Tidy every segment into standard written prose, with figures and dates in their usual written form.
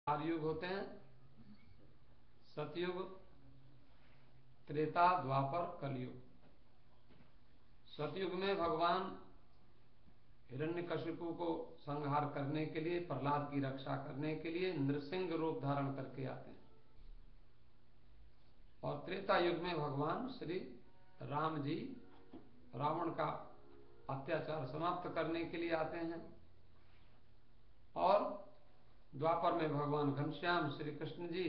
चार युग होते हैं, सतयुग, त्रेता, द्वापर, कलयुग। सतयुग में भगवान हिरण्यकशिपु को संहार करने के लिए, प्रहलाद की रक्षा करने के लिए नृसिंह रूप धारण करके आते हैं। और त्रेता युग में भगवान श्री राम जी रावण का अत्याचार समाप्त करने के लिए आते हैं। और द्वापर में भगवान घनश्याम श्री कृष्ण जी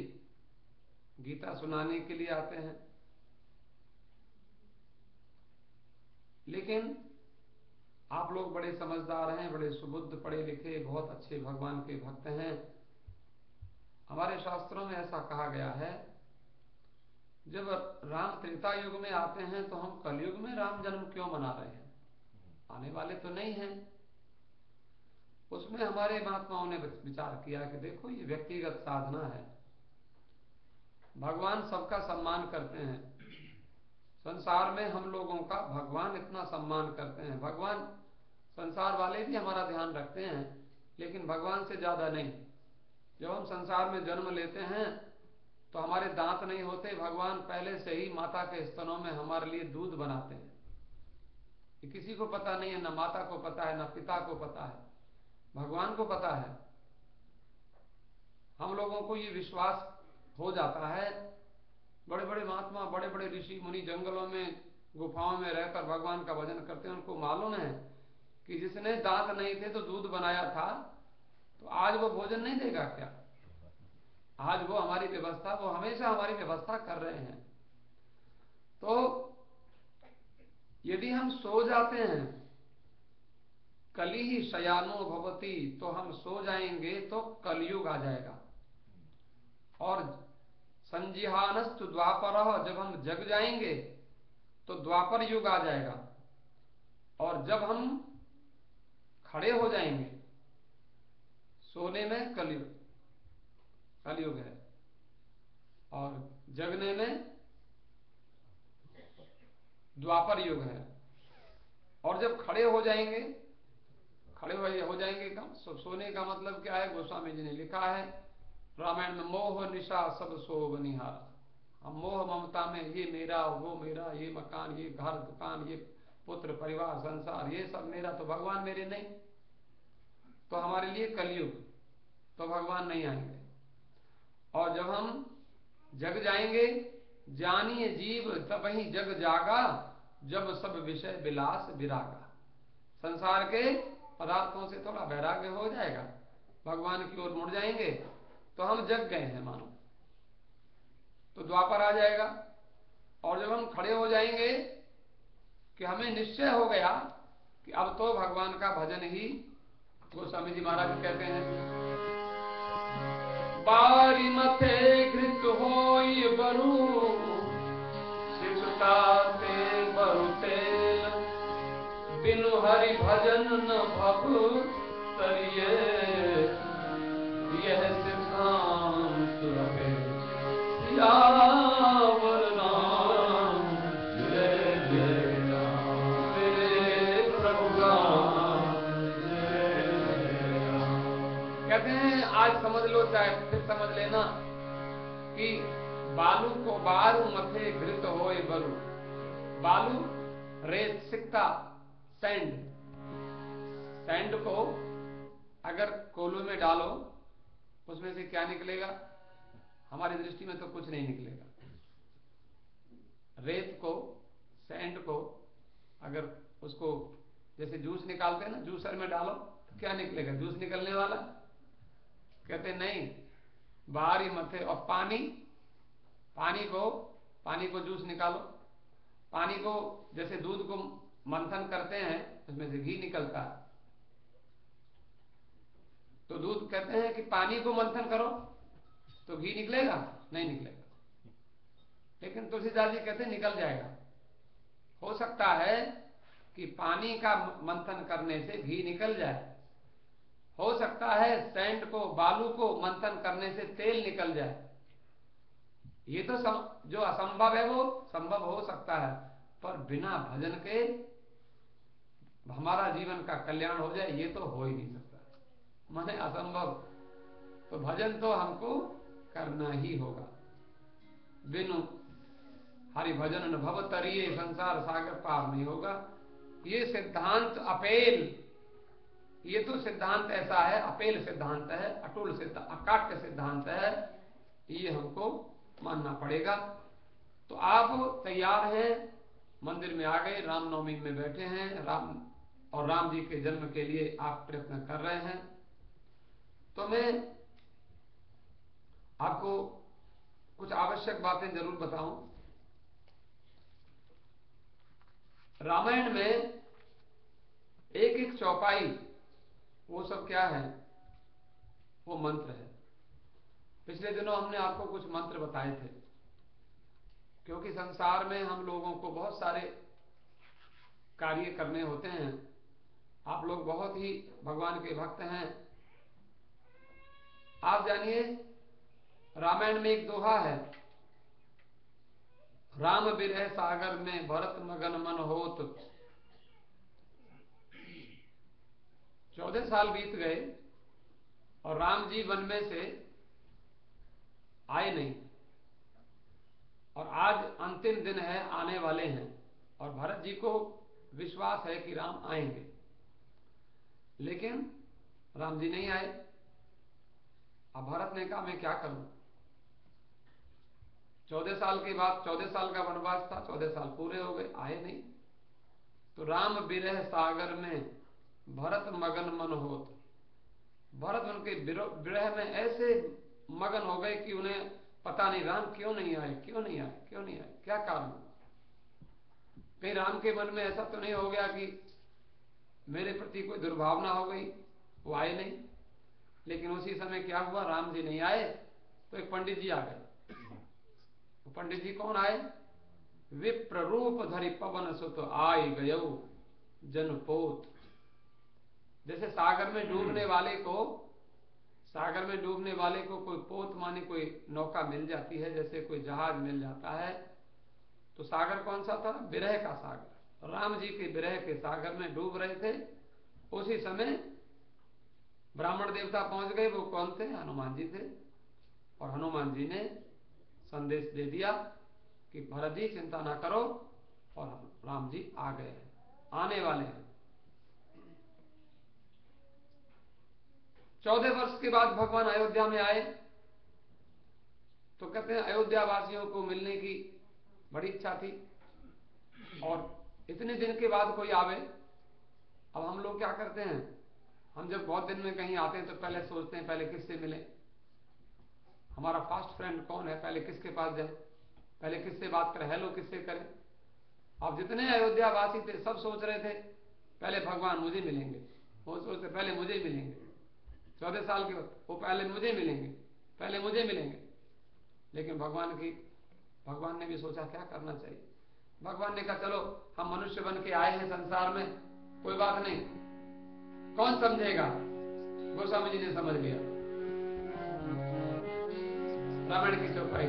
गीता सुनाने के लिए आते हैं। लेकिन आप लोग बड़े समझदार हैं, बड़े सुबुद्ध, पढ़े लिखे, बहुत अच्छे भगवान के भक्त हैं। हमारे शास्त्रों में ऐसा कहा गया है, जब राम त्रेता युग में आते हैं तो हम कलयुग में राम जन्म क्यों मना रहे हैं? आने वाले तो नहीं हैं। उसमें हमारे महात्माओं ने विचार किया कि देखो, ये व्यक्तिगत साधना है। भगवान सबका सम्मान करते हैं। संसार में हम लोगों का भगवान इतना सम्मान करते हैं। भगवान, संसार वाले भी हमारा ध्यान रखते हैं, लेकिन भगवान से ज्यादा नहीं। जब हम संसार में जन्म लेते हैं तो हमारे दांत नहीं होते, भगवान पहले से ही माता के स्तनों में हमारे लिए दूध बनाते हैं। ये किसी को पता नहीं है, न माता को पता है, न पिता को पता है, भगवान को पता है। हम लोगों को ये विश्वास हो जाता है, बड़े बड़े महात्मा, बड़े बड़े ऋषि मुनि जंगलों में, गुफाओं में रहकर भगवान का भजन करते हैं। उनको मालूम है कि जिसने दांत नहीं थे तो दूध बनाया था, तो आज वो भोजन नहीं देगा क्या? आज वो हमारी व्यवस्था, वो हमेशा हमारी व्यवस्था कर रहे हैं। तो यदि हम सो जाते हैं, कली ही शयानो भवती, तो हम सो जाएंगे तो कलयुग आ जाएगा। और संजिहानस्तु द्वापर, जब हम जग जाएंगे तो द्वापर युग आ जाएगा। और जब हम खड़े हो जाएंगे सोने में कलयुग, कलयुग है। और जगने में द्वापर युग है। और जब खड़े हो जाएंगे, खड़े हो जाएंगे का सोने का मतलब क्या है? गोस्वामी जी ने लिखा है रामायण में, मोह निशा सब सो बनिहार। हम मोह ममता में, ये मेरा, वो मेरा, ये मकान, ये घर दुकान, ये पुत्र परिवार संसार, ये सब मेरा, तो भगवान मेरे नहीं। तो हमारे लिए कलयुग, तो भगवान नहीं आएंगे। और जब हम जग जाएंगे, जानिए जीव तब ही जग जागा, जब सब विषय विलास विरागा। संसार के पदार्थों से थोड़ा वैराग्य हो जाएगा, भगवान की ओर मुड़ जाएंगे, तो हम जग गए हैं मानो, तो द्वापर आ जाएगा। और जब हम खड़े हो जाएंगे कि हमें निश्चय हो गया कि अब तो भगवान का भजन ही, गोस्वामी जी महाराज कहते हैं, बारी मथे घृत होई बरु, सिकता ते बरुते, बिनु हरि भजन न भव करिए, यह सिद्धांत रहे सियावर राम, जय जय राम, मेरे प्रभु राम, जय राम। कहते हैं आज समझ लो, चाहे फिर समझ लेना कि बालू को बारू मथे घृत होए बरु। बालू, रेत, सिक्का, सैंड। सैंड को अगर कोल्हू में डालो, उसमें से क्या निकलेगा? हमारी दृष्टि में तो कुछ नहीं निकलेगा। रेत को, सैंड को अगर उसको जैसे जूस निकालते हैं ना, जूसर में डालो तो क्या निकलेगा? जूस निकलने वाला? कहते नहीं, बाहरी मथे। और पानी, पानी को जूस निकालो, पानी को जैसे दूध को मंथन करते हैं, उसमें से घी निकलता है। तो दूध कहते हैं कि पानी को मंथन करो तो घी निकलेगा? नहीं निकलेगा। लेकिन तुलसीदास जी कहते हैं निकल जाएगा। हो सकता है कि पानी का मंथन करने से घी निकल जाए, हो सकता है सैंड को, बालू को मंथन करने से तेल निकल जाए। ये तो जो असंभव है वो संभव हो सकता है, पर बिना भजन के हमारा जीवन का कल्याण हो जाए, ये तो हो ही नहीं सकता। माने असंभव। तो भजन तो हमको करना ही होगा। बिनु हरि भजन न भव तरिए, संसार सागर पार नहीं होगा। ये सिद्धांत अपेल, ये तो सिद्धांत ऐसा है, अपेल सिद्धांत है, अटूल सिद्धांत, अकाट्य सिद्धांत है, ये हमको मानना पड़ेगा। तो आप तैयार हैं, मंदिर में आ गए, रामनवमी में बैठे हैं, राम जी के जन्म के लिए आप प्रयत्न कर रहे हैं। तो मैं आपको कुछ आवश्यक बातें जरूर बताऊं। रामायण में एक एक चौपाई, वो सब क्या है? वो मंत्र है। पिछले दिनों हमने आपको कुछ मंत्र बताए थे, क्योंकि संसार में हम लोगों को बहुत सारे कार्य करने होते हैं। आप लोग बहुत ही भगवान के भक्त हैं। आप जानिए, रामायण में एक दोहा है, राम बिरह सागर में भरत मगन मन होत। 14 साल बीत गए और राम जी वन में से आए नहीं, और आज अंतिम दिन है, आने वाले हैं, और भरत जी को विश्वास है कि राम आएंगे, लेकिन राम जी नहीं आए। अब भरत ने कहा मैं क्या करूं? 14 साल के बाद, 14 साल का वनवास था, 14 साल पूरे हो गए, आए नहीं। तो राम बिरह सागर में भरत मगन मन होत। भरत उनके विरह में ऐसे मगन हो गए कि उन्हें पता नहीं राम क्यों नहीं आए, क्यों नहीं आए, क्यों नहीं आए, क्या कारण? कहीं राम के मन में ऐसा तो नहीं हो गया कि मेरे प्रति कोई दुर्भावना हो गई? वो आए नहीं। लेकिन उसी समय क्या हुआ, राम जी नहीं आए तो एक पंडित जी आ गए। तो पंडित जी कौन आए? विप्र रूप धरि पवन सुत आई गयो जनपोत। जैसे सागर में डूबने वाले को कोई पोत माने कोई नौका मिल जाती है, जैसे कोई जहाज मिल जाता है। तो सागर कौन सा था? विरह का सागर। राम जी के विरह के सागर में डूब रहे थे। उसी समय ब्राह्मण देवता पहुंच गए। वो कौन थे? हनुमान जी थे। और हनुमान जी ने संदेश दे दिया कि भरत जी चिंता ना करो, और राम जी आ गए हैं, आने वाले हैं। 14 वर्ष के बाद भगवान अयोध्या में आए। तो कहते हैं अयोध्या वासियों को मिलने की बड़ी इच्छा थी, और इतने दिन के बाद कोई आवे। अब हम लोग क्या करते हैं, हम जब बहुत दिन में कहीं आते हैं तो पहले सोचते हैं पहले किससे मिले, हमारा फास्ट फ्रेंड कौन है, पहले किसके पास जाए, पहले किससे बात करें, हेलो किससे करें। अब जितने अयोध्या वासी थे सब सोच रहे थे पहले भगवान मुझे मिलेंगे, वो सोचते पहले मुझे मिलेंगे। 14 साल के बाद वो पहले मुझे मिलेंगे, पहले मुझे मिलेंगे। लेकिन भगवान ने भी सोचा क्या करना चाहिए। भगवान ने कहा चलो हम मनुष्य बन के आए हैं संसार में, कोई बात नहीं, कौन समझेगा। गोस्वामी जी ने समझ लिया। रामायण की चौपाई।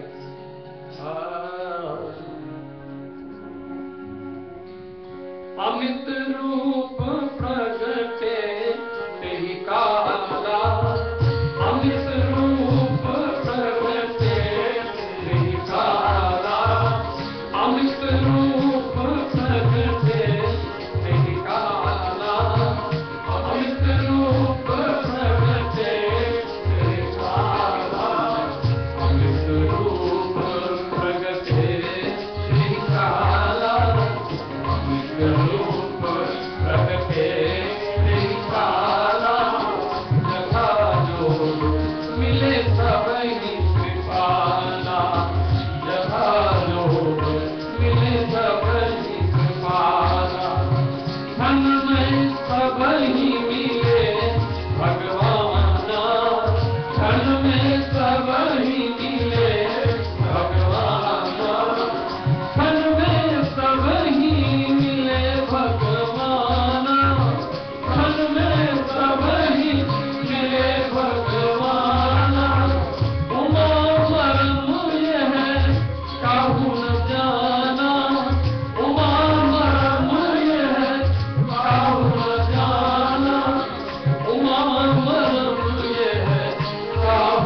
अमित रूप प्रगटे तेहि काला, अमित रूप प्रगटे तेहि काला, अमित रूप प्रगटे तेहि काला, अमित रूप प्रगटे तेहि काला, अमित रूप प्रगटे तेहि काला, अमित रूप प्रगटे तेहि काला, जथा जोग मिले सबहि कृपाला, जथा जोग मिले सबहि कृपाला, धन में सबहि मिले भगवाना, धन में सबहि मिले भगवाना, धन में सबहि मिले भगवाना, धन में सबहि मिले भगवाना, उमा मरम यह काहू न जाना, उमा मरम यह काहू न जाना, उमा मरम यह काहू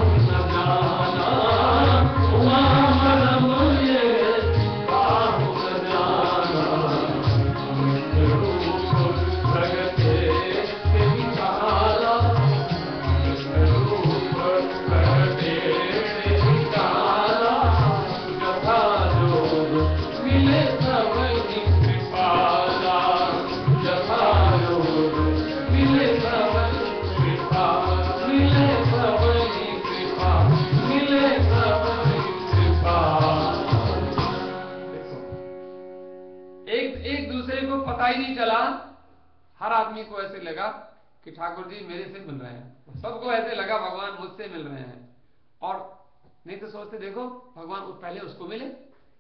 ही नहीं चला, हर आदमी को ऐसे लगा कि ठाकुर जी मेरे से मिल रहे हैं, सबको ऐसे लगा भगवान मुझसे मिल रहे हैं। और नहीं तो सोचते देखो भगवान पहले उसको मिले,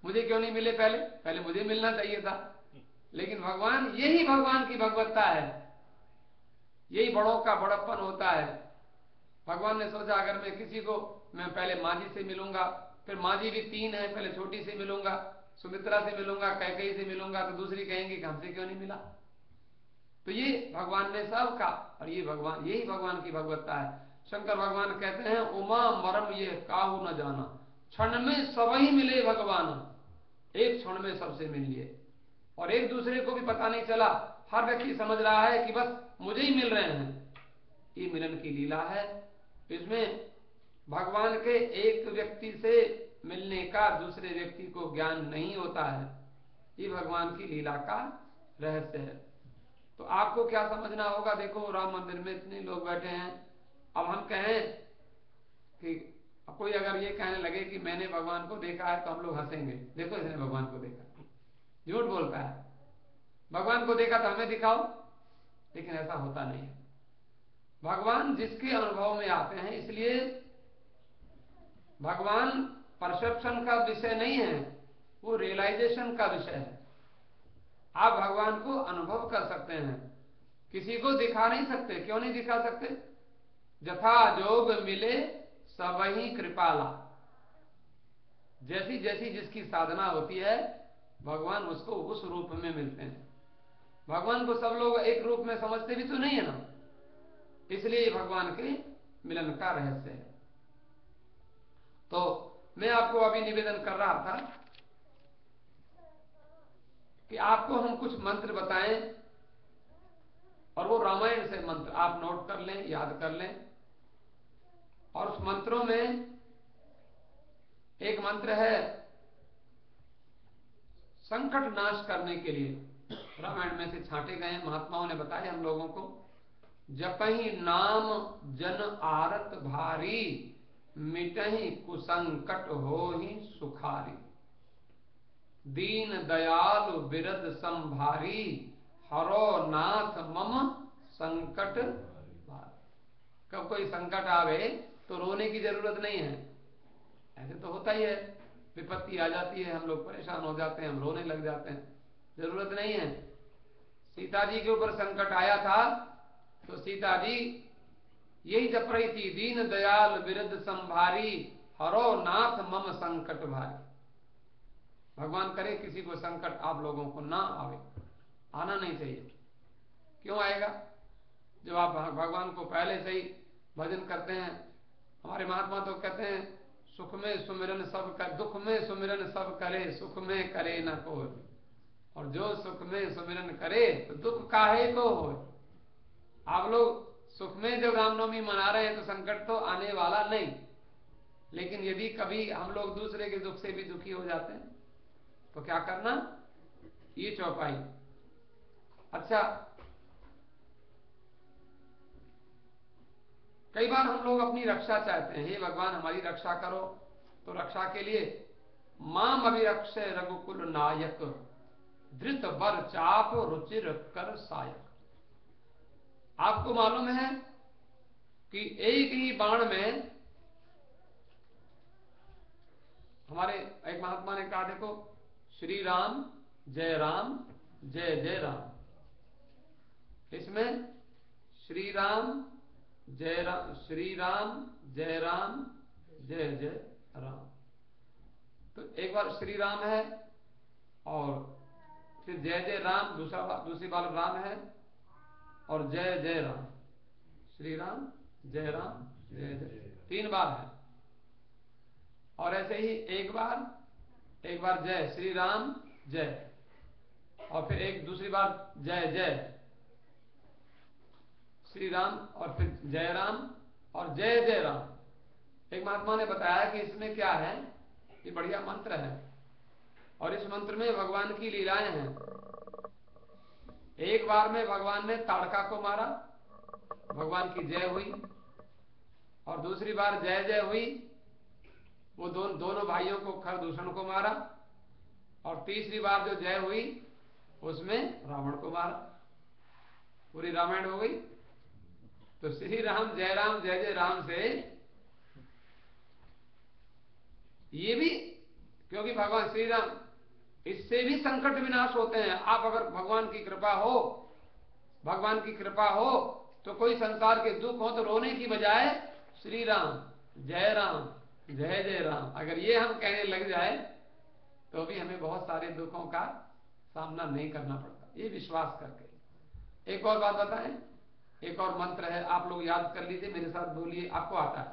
मुझे क्यों नहीं मिले, पहले मुझे मिलना चाहिए था। लेकिन भगवान, यही भगवान की भगवत्ता है, यही बड़ों का बड़प्पन होता है। भगवान ने सोचा अगर मैं किसी को, मैं पहले माँ जी से मिलूंगा, फिर माँ जी भी 3 है, पहले छोटी से मिलूंगा, सुमित्रा से मिलूंगा, कैकेयी से मिलूंगा, तो दूसरी कहेंगी कि हमसे क्यों नहीं मिला। तो ये भगवान ने सब का, और ये भगवान, यही भगवान की भगवत्ता है। शंकर भगवान कहते हैं उमा मरम ये काहू न जाना, क्षण में सबही मिले भगवान, एक क्षण में सबसे मिल लिए, और एक दूसरे को भी पता नहीं चला, हर व्यक्ति समझ रहा है कि बस मुझे ही मिल रहे हैं। ये मिलन की लीला है। इसमें भगवान के एक व्यक्ति से मिलने का दूसरे व्यक्ति को ज्ञान नहीं होता है, ये भगवान की लीला का रहस्य है। तो आपको क्या समझना होगा, देखो राम मंदिर में इतने लोग बैठे हैं, अब हम कहें कि कोई अगर ये कहने लगे कि मैंने भगवान को देखा है, तो हम लोग हंसेंगे, देखो इसने भगवान को देखा, झूठ बोलता है, भगवान को देखा तो हमें दिखाओ। लेकिन ऐसा होता नहीं है। भगवान जिसके अनुभव में आते हैं, इसलिए भगवान परसेप्शन का विषय नहीं है, वो रियलाइजेशन का विषय है। आप भगवान को अनुभव कर सकते हैं, किसी को दिखा नहीं सकते। क्यों नहीं दिखा सकते? जथा जोग मिले सबही कृपाला, जैसी जैसी जिसकी साधना होती है, भगवान उसको उस रूप में मिलते हैं। भगवान को सब लोग एक रूप में समझते भी तो नहीं है ना, इसलिए भगवान के मिलन का रहस्य है। तो मैं आपको अभी निवेदन कर रहा था कि आपको हम कुछ मंत्र बताएं, और वो रामायण से मंत्र आप नोट कर लें, याद कर लें। और उस मंत्रों में एक मंत्र है संकट नाश करने के लिए, रामायण में से छांटे गए, महात्माओं ने बताए हम लोगों को। जपहि नाम जन आरत भारी, मिटहि कुसंकट होहि सुखारी, दीन दयालु बिरद संभारी, हरो नाथ मम संकट भारी। कब कोई संकट आवे तो रोने की जरूरत नहीं है, ऐसे तो होता ही है, विपत्ति आ जाती है, हम लोग परेशान हो जाते हैं, हम रोने लग जाते हैं, जरूरत नहीं है। सीता जी के ऊपर संकट आया था तो सीता जी यही जप रही थी, दीन दयाल बिरद संभारी, हरो नाथ मम संकट भारी। भगवान करे किसी को संकट आप लोगों को ना आवे, आना नहीं चाहिए। क्यों आएगा? जब आप भगवान को पहले से ही भजन करते हैं। हमारे महात्मा तो कहते हैं सुख में सुमिरन सब कर, दुख में सुमिरन सब करे, सुख में करे न कोई, और जो सुख में सुमिरन करे तो दुख काहे को हो। आप लोग सुख में जब रामनवमी मना रहे हैं तो संकट तो आने वाला नहीं, लेकिन यदि कभी हम लोग दूसरे के दुख से भी दुखी हो जाते हैं तो क्या करना, ये चौपाई। अच्छा, कई बार हम लोग अपनी रक्षा चाहते हैं, हे भगवान हमारी रक्षा करो, तो रक्षा के लिए माम अभिरक्षय रघुकुल नायक, धृत बर चाप रुचिर कर सायक। आपको मालूम है कि एक ही बाण में, हमारे एक महात्मा ने कहा देखो, श्री राम जय जय राम, इसमें श्री राम जय राम, श्री राम जय जय राम। तो एक बार श्री राम है और फिर जय जय राम, दूसरी बार राम है और जय जय राम, श्री राम जय जय, 3 बार है। और ऐसे ही एक बार जय, श्री राम जय, और फिर एक दूसरी बार जय जय श्री राम, और फिर जय राम और जय जय राम। एक महात्मा ने बताया कि इसमें क्या है, ये बढ़िया मंत्र है, और इस मंत्र में भगवान की लीलाएं हैं। एक बार में भगवान ने ताड़का को मारा, भगवान की जय हुई, और दूसरी बार जय जय हुई, वो दोनों भाइयों को खरदूषण को मारा, और तीसरी बार जो जय हुई उसमें रावण को मारा। पूरी रामायण हो गई। तो श्री राम जय जय राम से ये भी, क्योंकि भगवान श्री राम, इससे भी संकट विनाश होते हैं। आप अगर भगवान की कृपा हो, भगवान की कृपा हो तो कोई संसार के दुख हो तो रोने की बजाय श्री राम जय जय राम, अगर ये हम कहने लग जाए तो भी हमें बहुत सारे दुखों का सामना नहीं करना पड़ता, ये विश्वास करके। एक और बात बताएं, एक और मंत्र है, आप लोग याद कर लीजिए, मेरे साथ बोलिए, आपको आता है।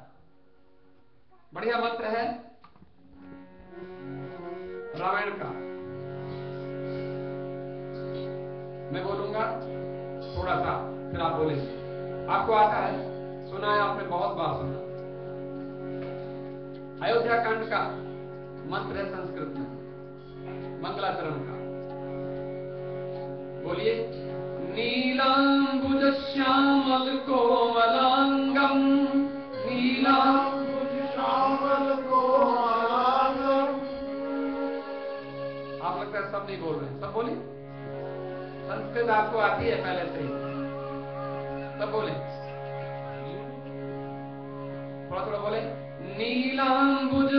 बढ़िया मंत्र है रामायण का। मैं बोलूंगा थोड़ा सा, फिर आप बोलेंगे। आपको आता है, सुना है आपने, बहुत बार सुना। अयोध्या कांड का मंत्र है संस्कृत में, मंगलाचरण का। बोलिए, नीलांबुज श्यामल कोमलांगम, नीलांबुज श्यामल कोमलांगम। आप लगता है सब नहीं बोल रहे हैं, सब बोलिए। संस्कृत आपको आती है पहले से ही, सब बोले, थोड़ा थोड़ा बोले। नीलांबुज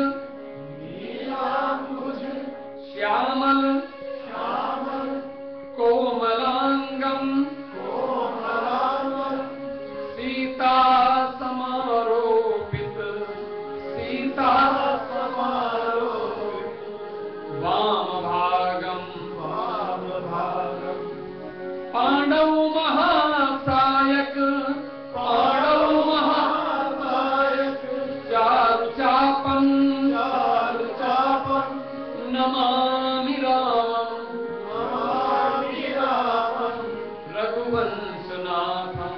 श्यामल कोमलांगम, सीता समारोपित, सीता वाम भागम, पांडव महासायक, चारुचापन नमामि रामं, रघुवंशनाथम।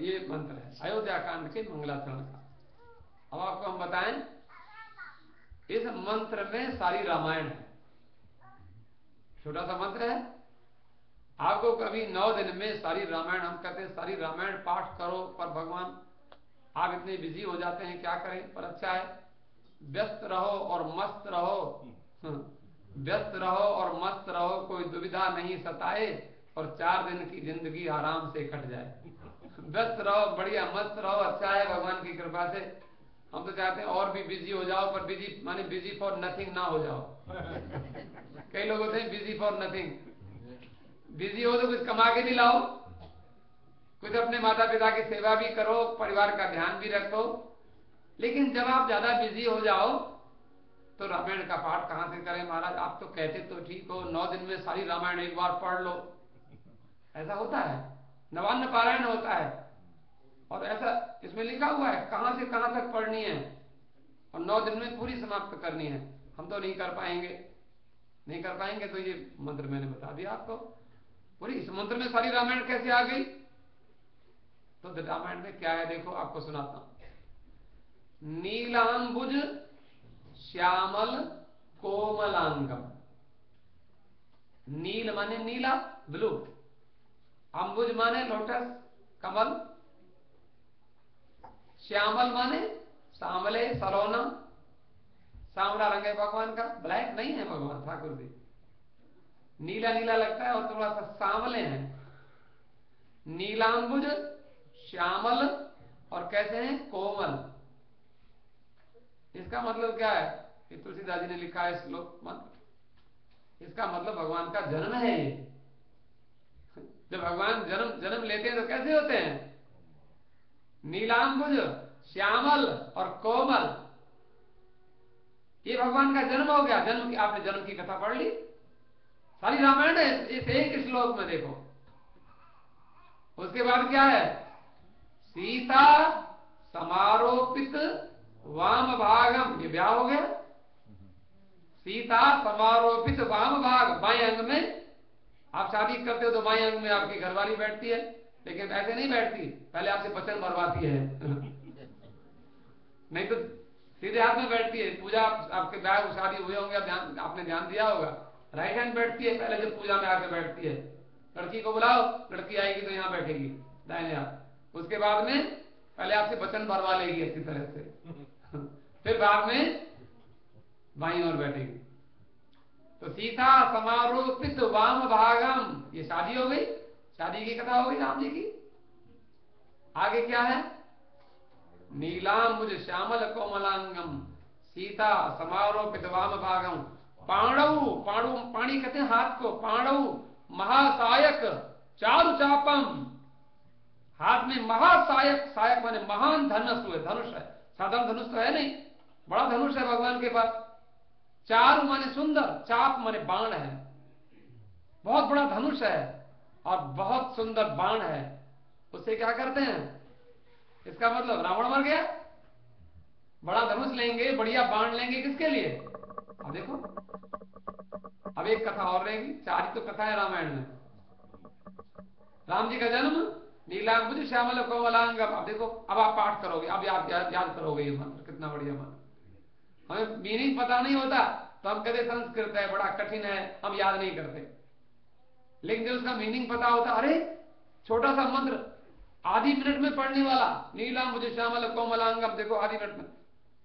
ये मंत्र है अयोध्या कांड के मंगलाचरण का। अब आपको हम बताएं, इस मंत्र में सारी रामायण है। छोटा सा मंत्र है, आपको कभी 9 दिन में सारी रामायण, हम कहते हैं सारी रामायण पाठ करो, पर भगवान आप इतने बिजी हो जाते हैं, क्या करें। पर अच्छा है, व्यस्त रहो और मस्त रहो, व्यस्त रहो और मस्त रहो, कोई दुविधा नहीं सताए, और 4 दिन की जिंदगी आराम से कट जाए। व्यस्त रहो, बढ़िया मस्त रहो, अच्छा है भगवान की कृपा से। हम तो चाहते हैं और भी बिजी हो जाओ, पर बिजी माने बिजी फॉर नथिंग ना हो जाओ। कई लोग होते हैं बिजी फॉर नथिंग। बिजी हो तो कुछ कमा के भी लाओ, कुछ अपने माता पिता की सेवा भी करो, परिवार का ध्यान भी रखो। लेकिन जब आप ज्यादा बिजी हो जाओ तो रामायण का पाठ कहां से करें महाराज। आप तो कहते तो ठीक हो, 9 दिन में सारी रामायण एक बार पढ़ लो, ऐसा होता है, नवान्न पारायण होता है, और ऐसा इसमें लिखा हुआ है कहां से कहां तक पढ़नी है, और 9 दिन में पूरी समाप्त करनी है। हम तो नहीं कर पाएंगे, नहीं कर पाएंगे। तो ये मंत्र मैंने बता दिया आपको। पूरी इस मंत्र में सारी रामायण कैसे आ गई, तो रामायण में क्या है देखो, आपको सुनाता हूं। नीलांबुज श्यामल कोमलांगम। नील माने नीला, ब्लू, अंबुज माने लोटस, कमल, श्यामल माने सांवले, सलोना, सांवला रंग है भगवान का, ब्लैक नहीं है भगवान ठाकुर जी, नीला नीला लगता है और थोड़ा सा सांवले हैं। नीलांबुज श्यामल और कैसे हैं, कोमल। इसका मतलब क्या है, कि तुलसीदास जी ने लिखा है श्लोक मंत्र, इसका मतलब भगवान का जन्म है ये। जब भगवान जन्म लेते हैं तो कैसे होते हैं, नीलांबुज श्यामल और कोमल, ये भगवान का जन्म हो गया। जन्म की, आपने जन्म की कथा पढ़ ली, सारी रामायण है इस एक श्लोक में देखो। उसके बाद क्या है, सीता समारोपित वाम भागम, ये ब्याह हो गया। सीता समारोपित वाम भाग, बाएं अंग में। आप शादी करते हो तो बाएं अंग में आपकी घरवाली बैठती है, लेकिन ऐसे नहीं बैठती, पहले आपसे वचन भरवाती है। नहीं तो सीधे हाथ में बैठती है। पूजा आपके ब्याह शादी हुए होंगे, ध्यान आपने ध्यान दिया होगा, राइट हैंड बैठती है पहले, जब पूजा में आके बैठती है। लड़की को बुलाओ, लड़की आएगी तो यहाँ बैठेगी दाहिने हाथ। उसके बाद में पहले आपसे वचन भरवा लेगी अच्छी तरह से, फिर बाद में बाईं ओर बैठेगी। तो सीता समारोपित वाम भागम, ये शादी हो गई, शादी की कथा हो गई राम जी की। आगे क्या है? नीलांबुज श्यामल कोमलांगम सीता समारोपित वाम भागम पाणौ, पाणी कहते हैं हाथ को, पाणौ महासायक चारु चापम, हाथ में महासायक, सायक माने महान धनुष है, धनुष है, साधारण धनुष तो है नहीं, बड़ा धनुष है भगवान के पास। चारु माने सुंदर, चाप माने बाण है, बहुत बड़ा धनुष है और बहुत सुंदर बाण है। उससे क्या करते हैं? इसका मतलब रावण मर गया, बड़ा धनुष लेंगे, बढ़िया बाण लेंगे, किसके लिए? अब देखो, अब एक कथा और रहेगी, चार ही तो कथा है रामायण में। राम जी का जन्म, नीलांबुज श्यामल कोमलांगम। अब देखो, अब आप पाठ करोगे, अब याद करोगे ये मंत्र, कितना बढ़िया मंत्र। हमें मीनिंग पता नहीं होता तो हम कहते संस्कृत है, बड़ा कठिन है, हम याद नहीं करते। लेकिन जब उसका मीनिंग पता होता, अरे छोटा सा मंत्र आधी मिनट में पढ़ने वाला, नीलांबुज श्यामल कोमलांगम, देखो आधी मिनट में,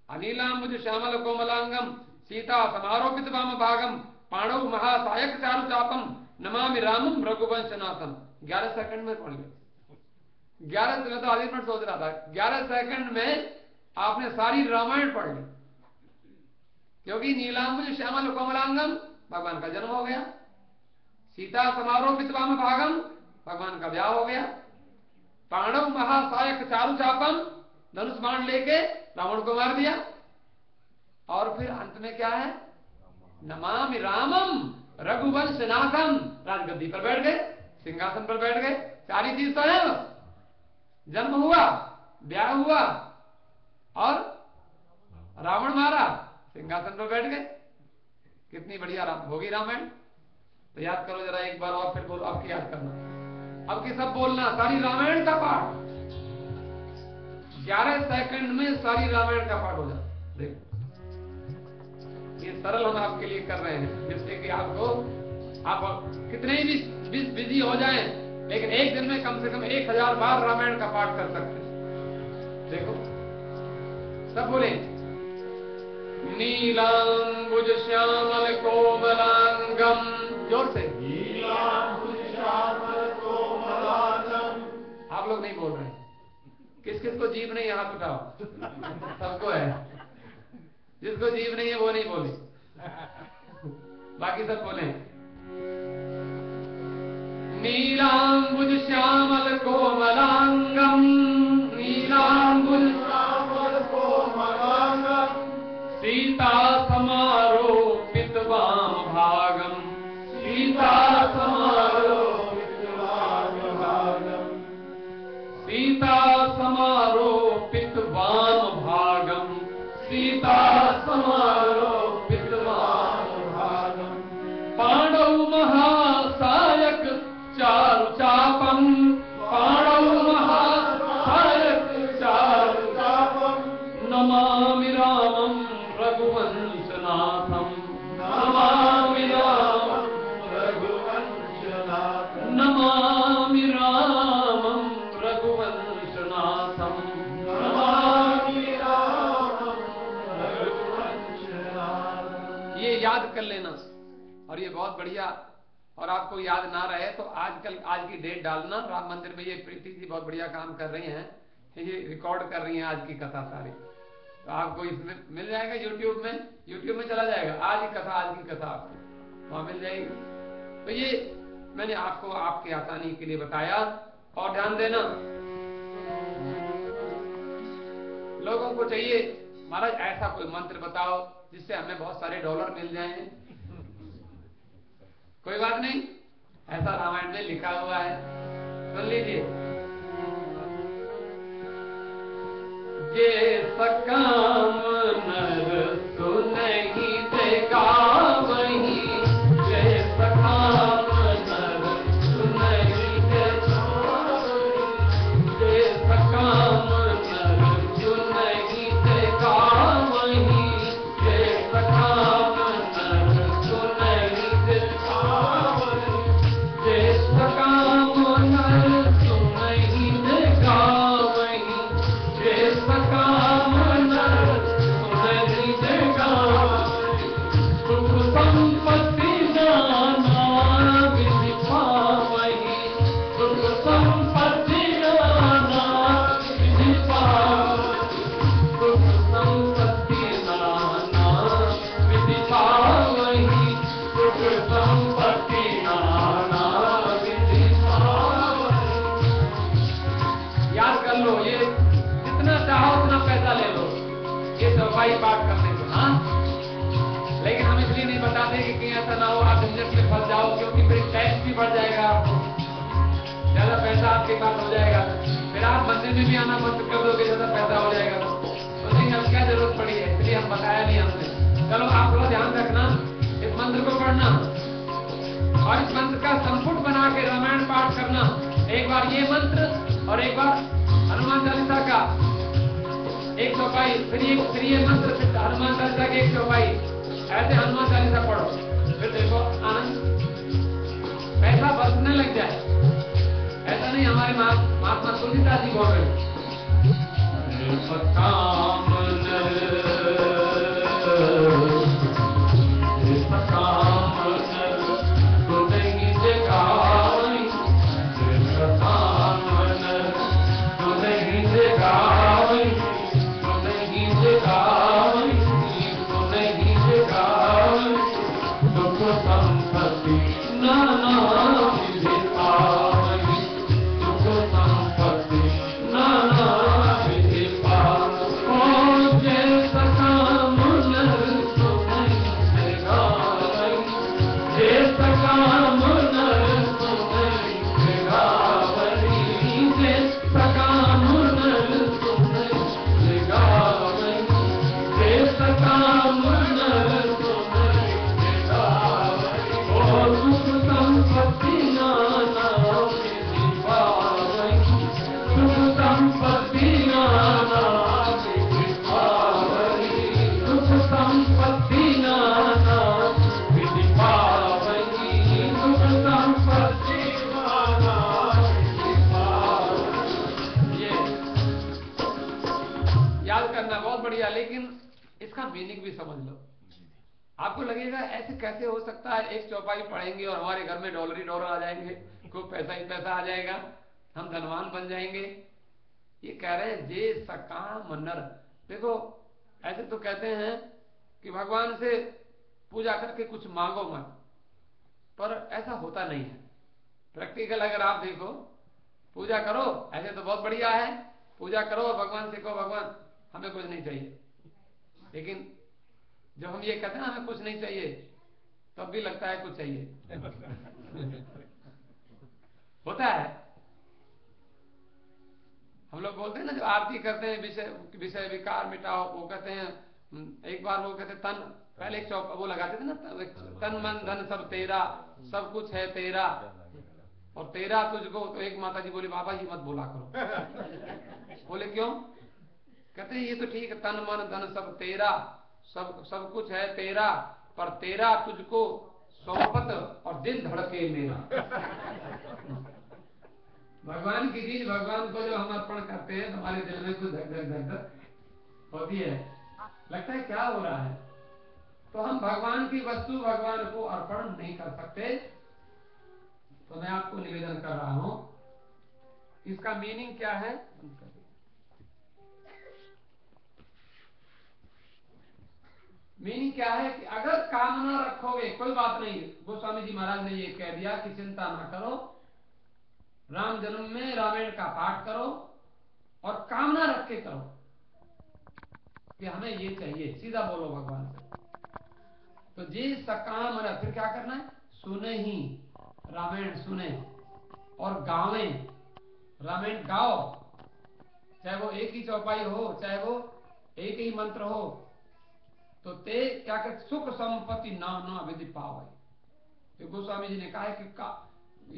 अनीलांबुज श्यामल कोमलांगम सीता समारोपित वाम भागम पाणौ महासायक चारु चापम नमामि रामम रघुवंशनाथम। 11 सेकंड में पढ़ लिया। 11 में तो आधी मिनट सोच रहा था, 11 सेकंड में आपने सारी रामायण पढ़ ली, क्योंकि नीलांबुज श्यामल कोमलांगम भगवान का जन्म हो गया, सीता समारोपित वाम भागम भगवान का ब्याह हो गया, पाणव महासायक चारु चापम धनुष बाण लेके रावण को मार दिया, और फिर अंत में क्या है? नमामि रामम रघुवंशनाथम, राजगद्दी पर बैठ गए, सिंहासन पर बैठ गए। सारी चीज तो है, बस जन्म हुआ, ब्याह हुआ और रावण मारा, सिंहासन पर बैठ गए। कितनी बढ़िया होगी रामायण। तो याद करो जरा एक बार और, फिर बोलो, आपकी याद करना, अब की सब बोलना, सारी रामायण का पाठ 11 सेकंड में सारी रामायण का पाठ हो जाता। देखो ये सरल हम आपके लिए कर रहे हैं, जिससे कि आपको, आप कितने भी बिजी हो जाएं, लेकिन एक दिन में कम से कम 1000 बार रामायण का पाठ कर सकते हैं। देखो सब बोले, नीलांबुज श्यामल कोमलांगम, जोर से, नीलांबुज श्यामल कोमलांगम। आप लोग नहीं बोल रहे, किस किस को जीभ नहीं, हाथ उठाओ। सबको है, जिसको जीभ नहीं है वो नहीं बोले, बाकी सब बोले। नीलांबुज श्यामल कोमलांगम, नीलांबुज श्यामल कोमलांगम सीता समारोपित वाम भागम, सीता समारोपित वाम भागम, सीता समारोपित वाम भागम, सीता समारोपित वाम भागम पांडव महासायक चारु चापम, पांडव महासायक चारु चापम नमामि रामम रघुवंशनाथम, नमामि रामम रघुवंशनाथम, नमामि रामम रघुवंशनाथम, नमामि रामम रघुवंशनाथम। ये याद कर लेना, और ये बहुत बढ़िया। और आपको याद ना रहे तो आजकल आज की डेट डालना। राम मंदिर में ये प्रीति जी बहुत बढ़िया काम कर रही हैं, ये रिकॉर्ड कर रही हैं आज की कथा सारी, तो आपको इसमें मिल जाएगा यूट्यूब में चला जाएगा, आज की कथा आपको वहां मिल जाएगी। तो ये मैंने आपको आपकी आसानी के लिए बताया। और ध्यान देना, लोगों को चाहिए महाराज ऐसा कोई मंत्र बताओ जिससे हमें बहुत सारे डॉलर मिल जाएं। कोई बात नहीं, ऐसा रामायण में लिखा हुआ है, सुन लीजिए। जे सकाम नर सुनहि ते गावहि, जे सकाम नर सुनहि ते गावहि, जे सकाम नर सुनहि ते गावहि, जे सकाम नर सुनहि ते गावहि, जे सकाम नर सुनहि ते गावहि, जे सकाम जितना चाहो उतना पैसा ले लो ये चौपाई पाठ करने से। हाँ, लेकिन हम इसलिए नहीं बताते कि कहीं ऐसा ना हो आप झंझट में फंस जाओ, क्योंकि फिर टैक्स भी बढ़ जाएगा, आपको ज्यादा पैसा आपके पास हो जाएगा, फिर आप मंदिर में भी आना बंद कर दोगे, ज्यादा पैसा हो जाएगा तो नहीं, अब क्या जरूरत पड़ी है, इसलिए हम बताया नहीं हमने। चलो आप थोड़ा ध्यान रखना, इस मंत्र को पढ़ना और इस मंत्र का संपुट बना के रामायण पाठ करना। एक बार ये मंत्र और एक बार हनुमान चालीसा का एक चौपाई, फिर ये मंत्र, फिर हनुमान चालीसा की एक चौपाई, ऐसे हनुमान चालीसा पढ़ो, फिर देखो आनंद, पैसा बरसने लग जाए। ऐसा नहीं हमारे महात्मा तुलसीदास जी बोल रहे मीनिंग भी समझ लो। आपको लगेगा ऐसे कैसे हो सकता है, एक चौपाई पढ़ेंगे और हमारे घर में डॉलर ही डॉलर आ जाएंगे, खूब पैसा ही पैसा आ जाएगा, हम धनवान बन जाएंगे। ये कह रहे हैं जे सकाम नर। देखो ऐसे तो कहते हैं कि भगवान से पूजा करके कुछ मांगो मत, पर ऐसा होता नहीं है। प्रैक्टिकल अगर आप देखो, पूजा करो ऐसे तो बहुत बढ़िया है, पूजा करो और भगवान से कहो भगवान हमें कुछ नहीं चाहिए, लेकिन जब हम ये कहते हैं ना हमें कुछ नहीं चाहिए, तब भी लगता है कुछ चाहिए। होता है, हम लोग बोलते हैं ना, जो आरती करते हैं विषय विकार मिटाओ, वो कहते हैं एक बार वो कहते तन, पहले एक चौप वो लगाते थे ना, तन मन धन सब तेरा, सब कुछ है तेरा और तेरा तुझको। तो एक माता जी बोली बाबा जी मत बोला करो। बोले क्यों? कहते हैं ये तो ठीक है, तन मन धन सब तेरा, सब कुछ है तेरा, पर तेरा तुझको सौंपत और दिल धड़के मेरा। भगवान की चीज भगवान को जो हम अर्पण करते हैं, हमारे दिल में कुछ धक धक धक धक होती है, लगता है क्या हो रहा है। तो हम भगवान की वस्तु भगवान को अर्पण नहीं कर सकते। तो मैं आपको निवेदन कर रहा हूं, इसका मीनिंग क्या है। मीनिंग क्या है कि अगर कामना रखोगे, कोई बात नहीं, गोस्वामी जी महाराज ने ये कह दिया कि चिंता ना करो, राम जन्म में रामायण का पाठ करो और कामना रख के करो कि हमें ये चाहिए, सीधा बोलो भगवान से। तो जी सकाम, फिर क्या करना है, सुने ही रामायण सुने और गावे, रामायण गाओ, चाहे वो एक ही चौपाई हो, चाहे वो एक ही मंत्र हो, तो ते क्या कहते, सुख संपत्ति नाना विधि पावे। तो गोस्वामी जी ने कहा है कि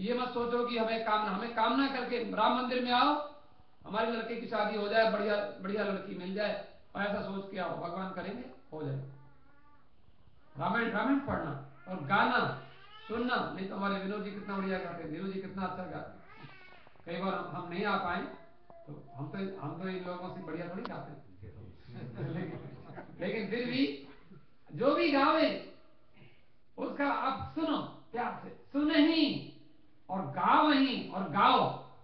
ये मत सोचो कि हमें कामना करके राम मंदिर में आओ, हमारे लड़के की शादी हो जाए, बढ़िया बढ़िया लड़की मिल जाए, और ऐसा सोच के आओ, भगवान करेंगे हो जाए। रामायण पढ़ना और गाना सुनना। नहीं तो हमारे विनोद जी कितना बढ़िया गाते, विनोद जी कितना अच्छा गाते, कई बार हम नहीं आ पाए तो हम तो इन लोगों से बढ़िया थोड़ी गाते लेकिन फिर भी जो भी गावे उसका आप सुनो, प्यार से सुने ही और गाओ ही और गाओ।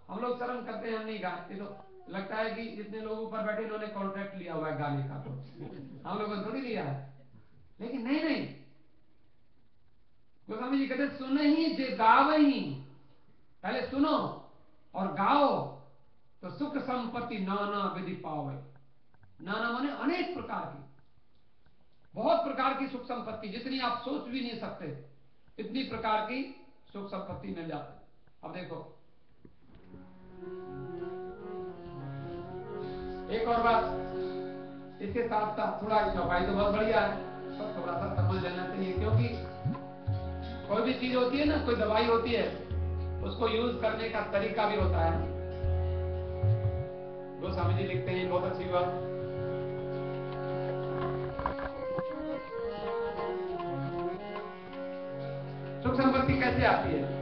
हम लोग शर्म करते हैं, हम नहीं गाते, तो लगता है कि जितने लोग ऊपर बैठे इन्होंने कॉन्ट्रैक्ट लिया हुआ है गाने का, तो हम लोगों ने थोड़ी लिया है। लेकिन नहीं, गोस्वामी जी कहते सुने ही जे गाव ही, पहले सुनो और गाओ, तो सुख संपत्ति नाना विधि पावे, नाना माने अनेक प्रकार की, बहुत प्रकार की सुख संपत्ति, जितनी आप सोच भी नहीं सकते इतनी प्रकार की सुख संपत्ति मिल जाती। अब देखो एक और बात, इसके साथ साथ थोड़ा चौपाई तो बहुत बढ़िया है, पर थोड़ा सा समझ लेना चाहिए, क्योंकि कोई भी चीज होती है ना, कोई दवाई होती है, उसको यूज करने का तरीका भी होता है। गोस्वामी जी लिखते हैं बहुत अच्छी बात, सुख संपत्ति कैसे आती है।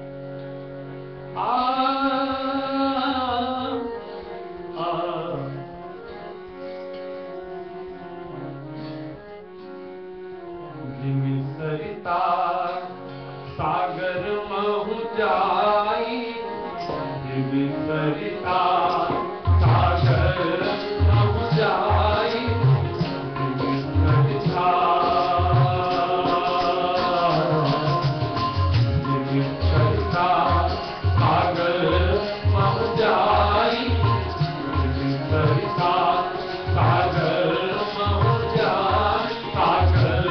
सरिता सागर महु जाई, सरिता सागर महु जाई, सरिता सरिता सागर महु जाई, सरिता सागर महु जाई, सागर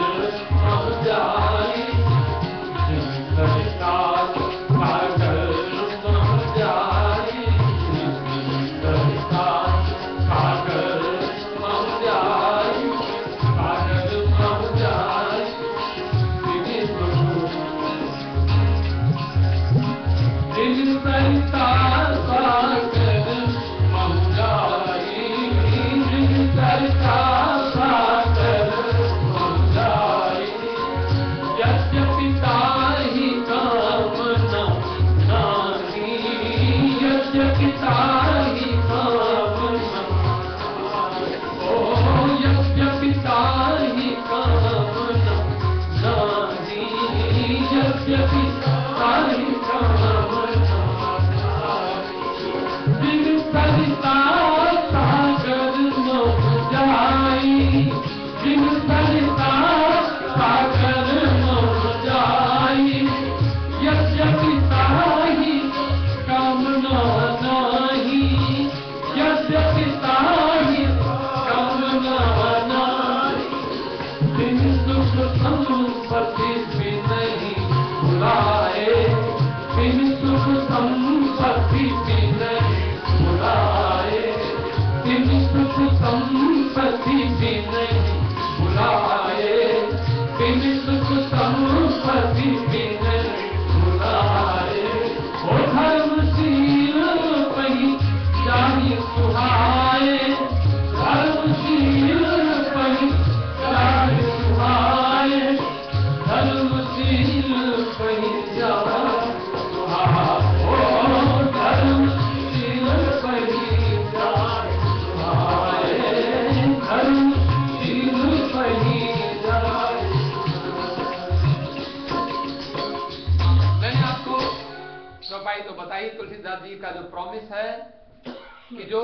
महु जाई, सरिता सागर महु जाई, सरिता सागर महु जाई, सागर महु जाई, दिन सरिता सागर महु जाई, दिन सरिता सागर महु जाई, यद्यपि ताहि कामना नाहि, यद्यपि ताहि कामना, ओ यद्यपि ताहि कामना नाहि, यद्यपि ताहि कामना नाहि, दिन सरिता सागर महु जाई, दिन सरिता सागर महु जाई, यद्यपि ताहि कामना नाहि, यद्यपि ताहि कामना नाहि, दिन सुख संपत्ति भी नहीं भुलाए, दिन सुख संपत्ति भी नहीं भुलाए, दिन सुख संपत्ति भी नहीं भुलाए, दिन सुख संपत्ति भी नहीं भुलाए, ओ धर्मशील पही जाहि सुहाए, धर्मशील पही जाहि सुहाए, धर्मशील पही जाहि सुहाए, ओ धर्मशील पही जाहि सुहाए, धर्मशील पही जाहि। मैंने आपको चौपाई तो बताई, तुलसीदास जी का जो प्रॉमिस है कि जो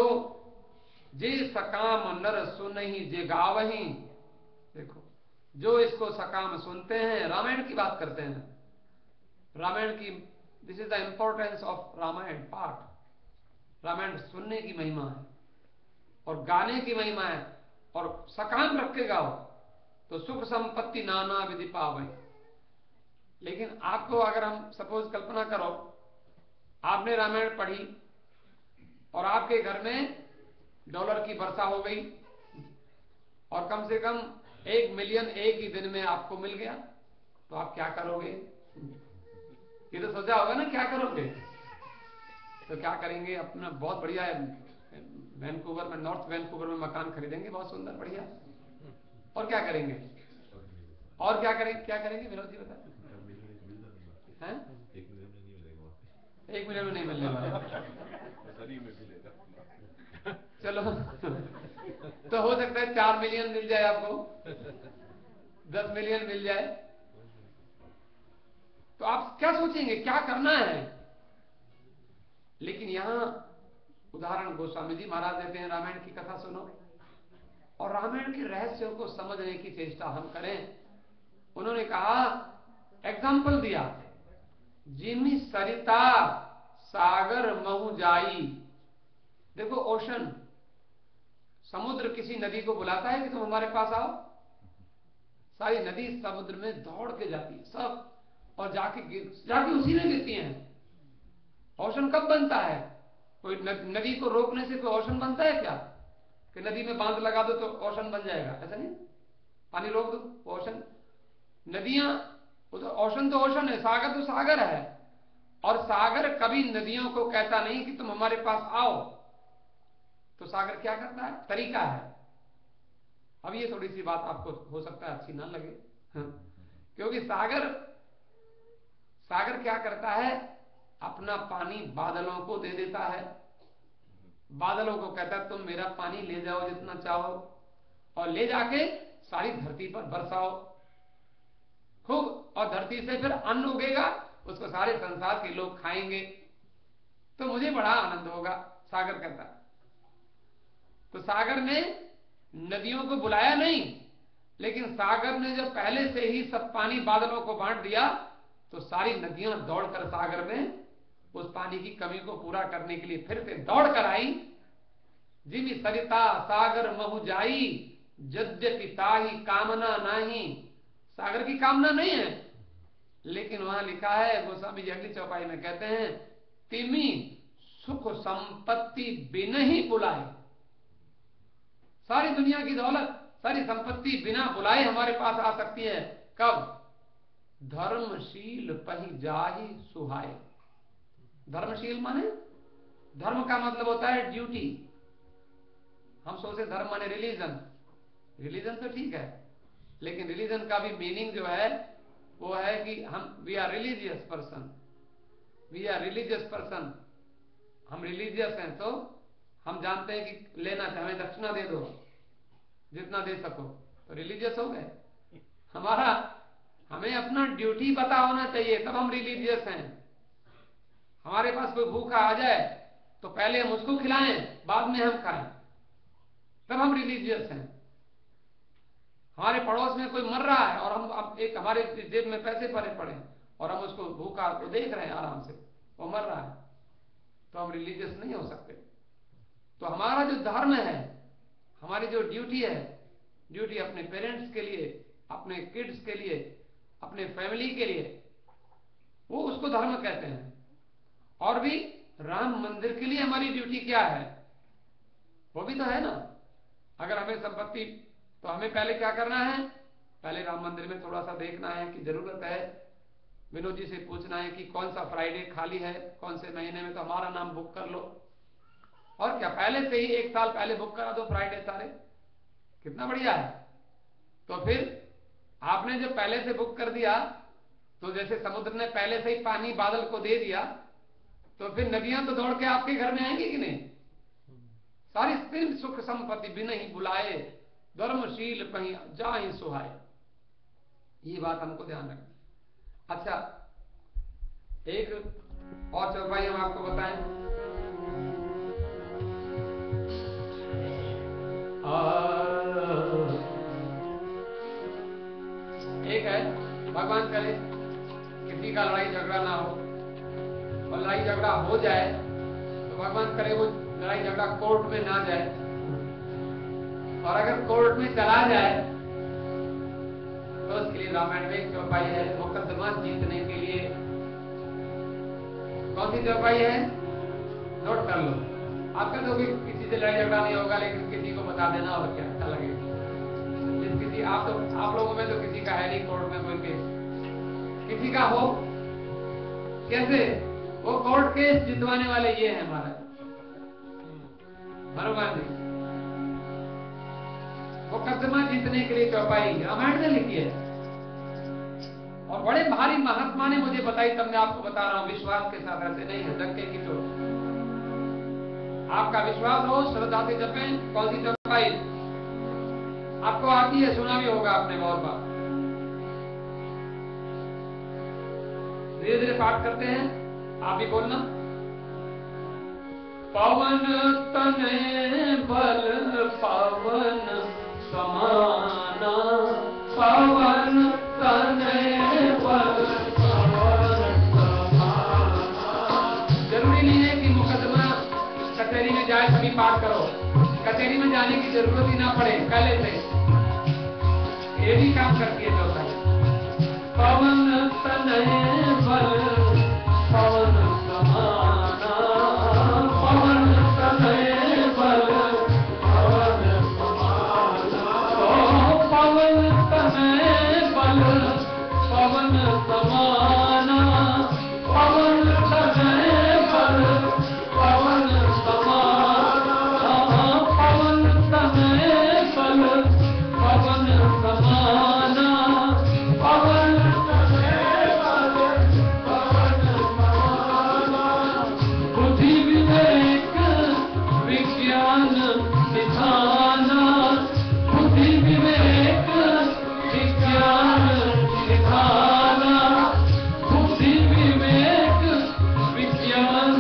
जे सकाम नर सुनहि जे गावहि, देखो जो इसको सकाम सुनते हैं, रामायण की बात करते हैं, रामायण की, this is the importance of Ramayana paath, Ramayana सुनने की महिमा है और गाने की महिमा है, और सकाम रख के गाओ तो सुख संपत्ति नाना विधि पावे। लेकिन आपको अगर हम सपोज कल्पना करो, आपने रामायण पढ़ी और आपके घर में डॉलर की वर्षा हो गई और कम से कम 1 मिलियन एक ही दिन में आपको मिल गया, तो आप क्या करोगे? ये तो सोचा होगा ना क्या करोगे। तो क्या करेंगे, अपना बहुत बढ़िया है वैंकूवर में, नॉर्थ वैंकूवर में मकान खरीदेंगे बहुत सुंदर बढ़िया, और क्या करेंगे, और क्या करेंगे, क्या करेंगे विनोद जी बताएं? 1 मिलियन में नहीं मिलने वाला, चलो तो हो सकता है 4 मिलियन मिल जाए आपको, 10 मिलियन मिल जाए, तो आप क्या सोचेंगे क्या करना है। लेकिन यहां उदाहरण गोस्वामी जी महाराज देते हैं, रामायण की कथा सुनो और रामायण के रहस्यों को समझने की चेष्टा हम करें। उन्होंने कहा, एग्जाम्पल दिया, जिमी सरिता सागर महु जाई, देखो ओशन, समुद्र किसी नदी को बुलाता है कि तुम हमारे पास आओ? सारी नदी समुद्र में दौड़ के जाती है सब, और जाके उसी में गिरती हैं। ओशन कब बनता है? कोई नदी को रोकने से कोई ओशन बनता है क्या? कि नदी में बांध लगा दो तो ओशन बन जाएगा? ऐसा नहीं, पानी रोक दो ओशन। नदियां, ओशन तो ओशन है, सागर तो सागर है। और सागर कभी नदियों को कहता नहीं कि तुम हमारे पास आओ। तो सागर क्या करता है? तरीका है। अब ये थोड़ी सी बात आपको हो सकता है अच्छी ना लगे, क्योंकि सागर क्या करता है? अपना पानी बादलों को दे देता है। बादलों को कहता है तुम मेरा पानी ले जाओ जितना चाहो, और ले जाके सारी धरती पर बरसाओ खूब, और धरती से फिर अन्न उगेगा, उसको सारे संसार के लोग खाएंगे, तो मुझे बड़ा आनंद होगा। सागर कहता है। तो सागर ने नदियों को बुलाया नहीं, लेकिन सागर ने जब पहले से ही सब पानी बादलों को बांट दिया, तो सारी नदियां दौड़कर सागर में उस पानी की कमी को पूरा करने के लिए फिर से दौड़ कर आई। जिमी सरिता सागर महु जाई, यद्यपि ताही कामना नाही। सागर की कामना नहीं है, लेकिन वहां लिखा है, गोस्वामी जी अगली चौपाई में कहते हैं, तिमी सुख संपत्ति बिन ही बुलाए। सारी दुनिया की दौलत, सारी संपत्ति बिना बुलाए हमारे पास आ सकती है। कब? धर्मशील पही जाहि सुहाए। धर्मशील माने, धर्म का मतलब होता है ड्यूटी। हम सोचे धर्म माने रिलीजन, रिलीजन तो ठीक है, लेकिन रिलीजन का भी मीनिंग जो है वो है कि हम we are religious person, we are religious person. हम रिलीजियस हैं तो हम जानते हैं कि लेना चाहिए, हमें दक्षिणा दे दो जितना दे सको, तो रिलीजियस हो गए। हमें अपना ड्यूटी पता होना चाहिए, तब हम रिलीजियस हैं। हमारे पास कोई भूखा आ जाए तो पहले हम उसको खिलाएं, बाद में हम खाएं, तब हम रिलीजियस हैं। हमारे पड़ोस में कोई मर रहा है और हम एक हमारे जेब में पैसे भरे पड़े और हम उसको भूखा को देख रहे हैं आराम से, वो मर रहा है, तो हम रिलीजियस नहीं हो सकते। तो हमारा जो धर्म है, हमारी जो ड्यूटी है, ड्यूटी अपने पेरेंट्स के लिए, अपने किड्स के लिए, अपने फैमिली के लिए, वो उसको धर्म कहते हैं। और भी राम मंदिर के लिए हमारी ड्यूटी क्या है, वो भी तो है ना। अगर हमें संपत्ति, तो हमें पहले क्या करना है? पहले राम मंदिर में थोड़ा सा देखना है कि जरूरत है, विनोद जी से पूछना है कि कौन सा फ्राइडे खाली है, कौन से महीने में, तो हमारा नाम बुक कर लो। और क्या, पहले से ही 1 साल पहले बुक करा दो फ्राइडे सारे, कितना बढ़िया है। तो फिर आपने जब पहले से बुक कर दिया, तो जैसे समुद्र ने पहले से ही पानी बादल को दे दिया, तो फिर नदियां तो दौड़ के आपके घर में आएंगी कि नहीं? सारी स्त्रीन सुख संपत्ति बिन ही बुलाए, धर्मशील कहीं जा ही सुहाए। ये बात हमको ध्यान रखना। अच्छा, एक और चौपाई हम आपको बताएं। एक है, भगवान करे किसी का लड़ाई झगड़ा ना हो, और लड़ाई झगड़ा हो जाए तो भगवान करे वो लड़ाई झगड़ा कोर्ट में ना जाए, और अगर कोर्ट में चला जाए तो उसके लिए रामायण में एक चौपाई है, मुकदमा जीतने के लिए। कौन सी चौपाई है? नोट कर लो। आपका तो किसी से लड़ाई झगड़ा नहीं होगा, लेकिन किसी को बता देना और क्या अच्छा लगेगा। किसी आप लोगों में तो किसी का है नहीं कोर्ट में कोई केस, किसी का हो कैसे? वो कोर्ट केस जितवाने वाले ये हैं महाराज हनुमान जी। मुकदमा जीतने के लिए चौपाई रामायण में लिखी है, और बड़े भारी महात्मा ने मुझे बताई, तब मैं आपको बता रहा हूं। विश्वास के साथ, ऐसे नहीं है डंके की चोट। आपका विश्वास हो, श्रद्धा से जपें। कौन सी चौपाई? आपको आती है, सुना भी होगा आपने बहुत बार। धीरे धीरे पाठ करते हैं, आप भी बोलना। पवन तनय बल पवन समाना, पवन तनय बल पवन समाना। जरूरी नहीं है कि मुकदमा कचहरी में जाए तभी कचहरी में जाने की जरूरत ही ना पड़े पहले से, ये भी काम करती है चौपाई। पवन तनय बल पवन समाना, पवन तनय बल पवन समाना, पवन तनय बल पवन समाना, पवन तनय बल पवन समाना, पवन तनय बल पवन समाना, पवन तनय बल पवन समाना, बुद्धि विवेक विज्ञान निधाना, बुद्धि विवेक विज्ञान निधाना, बुद्धि विवेक विज्ञान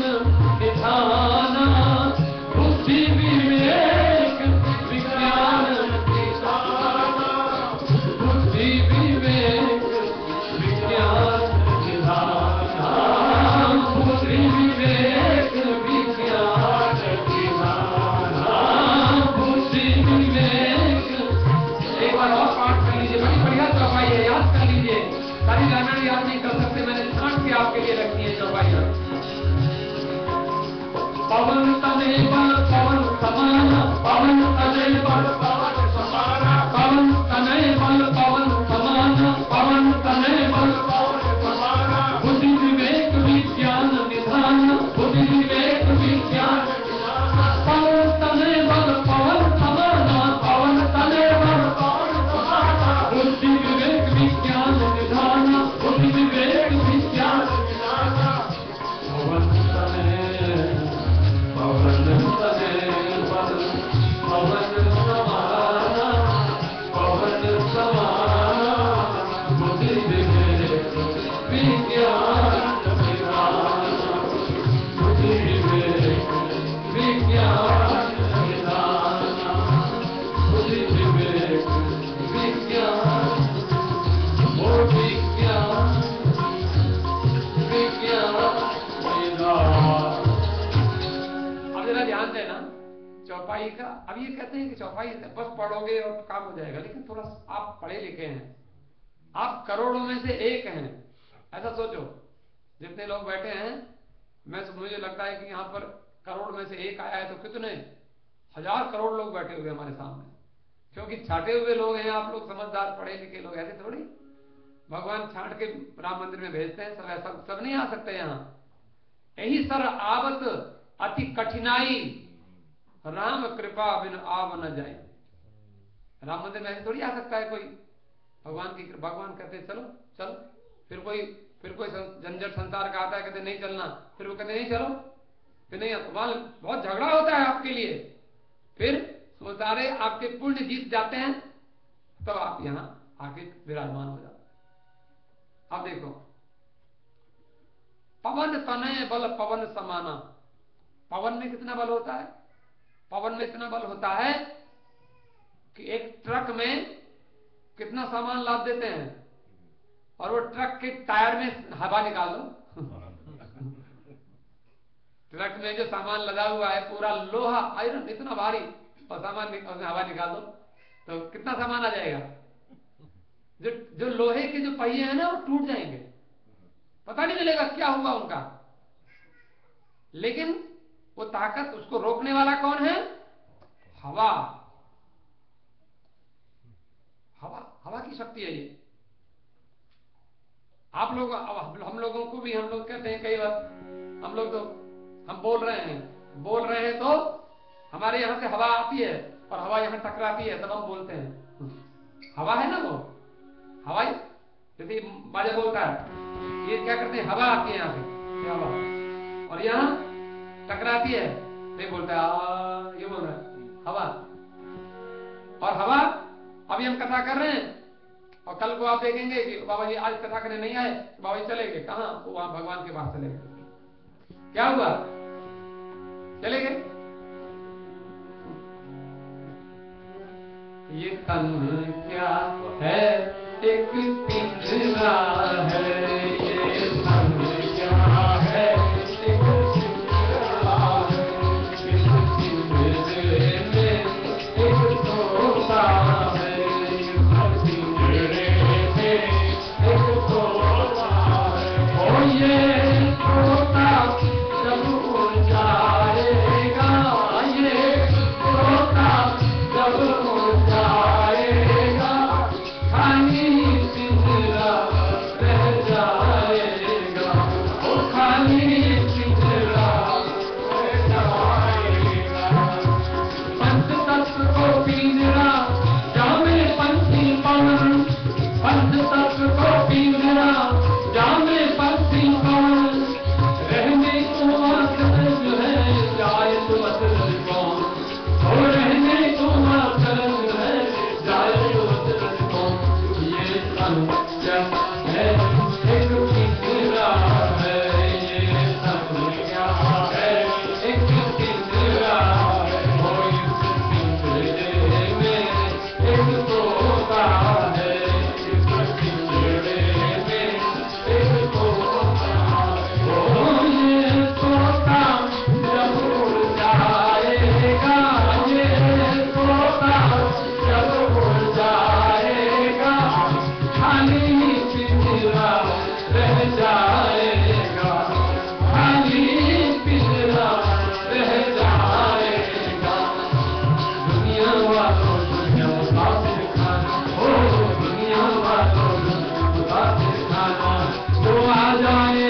निधाना, बुद्धि विवेक विज्ञान निधाना, बुद्धि विवेक विज्ञान निधाना, बुद्धि विवेक विज्ञान निधाना, बुद्धि विवेक। एक बार और पाठ कर लीजिए, बड़ी बढ़िया चौपाई है, याद कर लीजिए। सारी रामायण याद नहीं कर सकते, मैंने छांट के आपके लिए रखी है चौपाई। पवन तनय बल पवन समाना, पवन तनय बल पवन समाना, पवन तनय बल पवन समाना, पवन तनय बल पवन समाना, बुद्धि विवेक विज्ञान निधान, बुद्धि विवेक विज्ञान निधान, पवन तनय बल पवन समाना, पवन तनय बल पवन समाना, बुद्धि विवेक विज्ञान निधान, बुद्धि विवेक विज्ञान निधान, पवन तनय पवन तनय बल पवन समाना, पवन समाना, बुद्धि विवेक विज्ञान निधान, बुद्धि विवेक विज्ञान निधान, बुद्धि विवेक विज्ञान, वो विज्ञान विज्ञान निधान। अब जरा ध्यान देना चौपाई का। अब ये कहते हैं कि चौपाई बस पढ़ोगे और काम हो जाएगा, लेकिन थोड़ा आप पढ़े लिखे हैं, आप करोड़ों में से एक हैं, ऐसा सोचो। जितने लोग बैठे हैं, मुझे लगता है कि यहाँ पर करोड़ में से एक आया है तो कितने हजार करोड़ लोग बैठे हुए हमारे सामने, क्योंकि छाटे हुए लोग हैं आप लोग, समझदार पढ़े लिखे लोग। ऐसे थोड़ी भगवान छाट के राम मंदिर में भेजते हैं, सब ऐसा सब नहीं आ सकते यहाँ। यही सर आवत अति कठिनाई, राम कृपा बिन आव न जाए। राम मंदिर में ऐसे थोड़ी आ सकता है कोई। भगवान कहते चलो चलो, फिर कोई झंझट संसार का आता है, कहते नहीं चलना, फिर वो कहते नहीं चलो, फिर नहीं, वहां बहुत झगड़ा होता है आपके लिए, फिर वो सारे आपके पुण्य जीत जाते हैं, तब आप यहां आके विराजमान हो जाते। अब देखो, पवन तनय बल पवन समाना। पवन में कितना बल होता है? पवन में इतना बल होता है कि एक ट्रक में कितना सामान लाद देते हैं, और वो ट्रक के टायर में हवा निकाल दो। ट्रक में जो सामान लदा हुआ है पूरा लोहा आयरन इतना भारी, और सामान उसमें हवा निकाल दो तो कितना सामान आ जाएगा? जो लोहे के जो पहिए हैं ना, वो टूट जाएंगे, पता नहीं चलेगा क्या हुआ उनका। लेकिन वो ताकत, उसको रोकने वाला कौन है? हवा। हवा की शक्ति है ये। आप लोग, हम लोगों को भी, हम लोग कहते हैं कई बार, हम बोल रहे हैं तो हमारे यहां से हवा आती है और हवा यहां टकराती है, तब हम बोलते हैं। हवा है ना वो, हवा जैसे बाजा बोलता है, ये क्या करते हैं, हवा आती है यहाँ से, हवा, और यहाँ टकराती है, नहीं बोलता है, ये बोल रहा है हवा। और हवा, अभी हम कथा कर रहे हैं और कल को आप देखेंगे कि बाबा जी आज कथा करने नहीं आए, तो बाबा जी चले गए कहाँ? वो वहां भगवान के पास चले गए। क्या हुआ? चले गए। ये तन क्या है? एक पिंजरा है, ये तन क्या है? एक पिंजरा है, इस पिंजरे में दुनिया वालों दुनिया मुसाफिर खाना, ओ दुनिया वालों दुनिया मुसाफिर खाना। तो आ जाए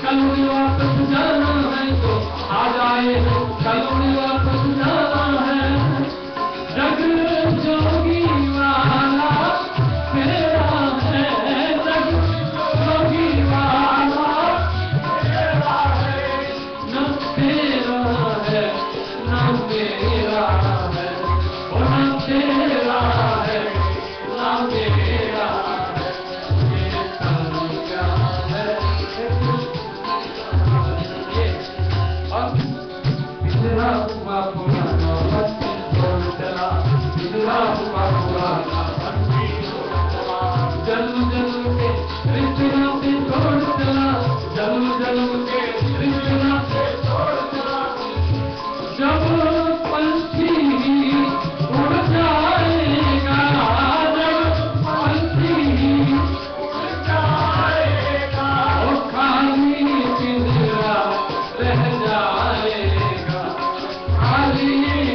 कल भी वापस जाना है, तो आ जाए कल भी वापस जाना है। जग जोगी वाला तेरा है, जग जोगी वाला तेरा है, न तेरा है न मेरा है, ओ न तेरा है न मेरा है। ये संज्ञा है ये, और इतना हुआ पुराना बस्ती छोड़ चला, इतना हुआ पुराना बस्ती छोड़ चला। जन्म जन्म के रिश्ते नाते छोड़ चला, जन्म जन्म के रिश्ते नाते छोड़ चला। जब पंछी उड़ जाएगा, जब पंछी उड़ जाएगा, वो खाली पिंजरा रह जाएगा, खाली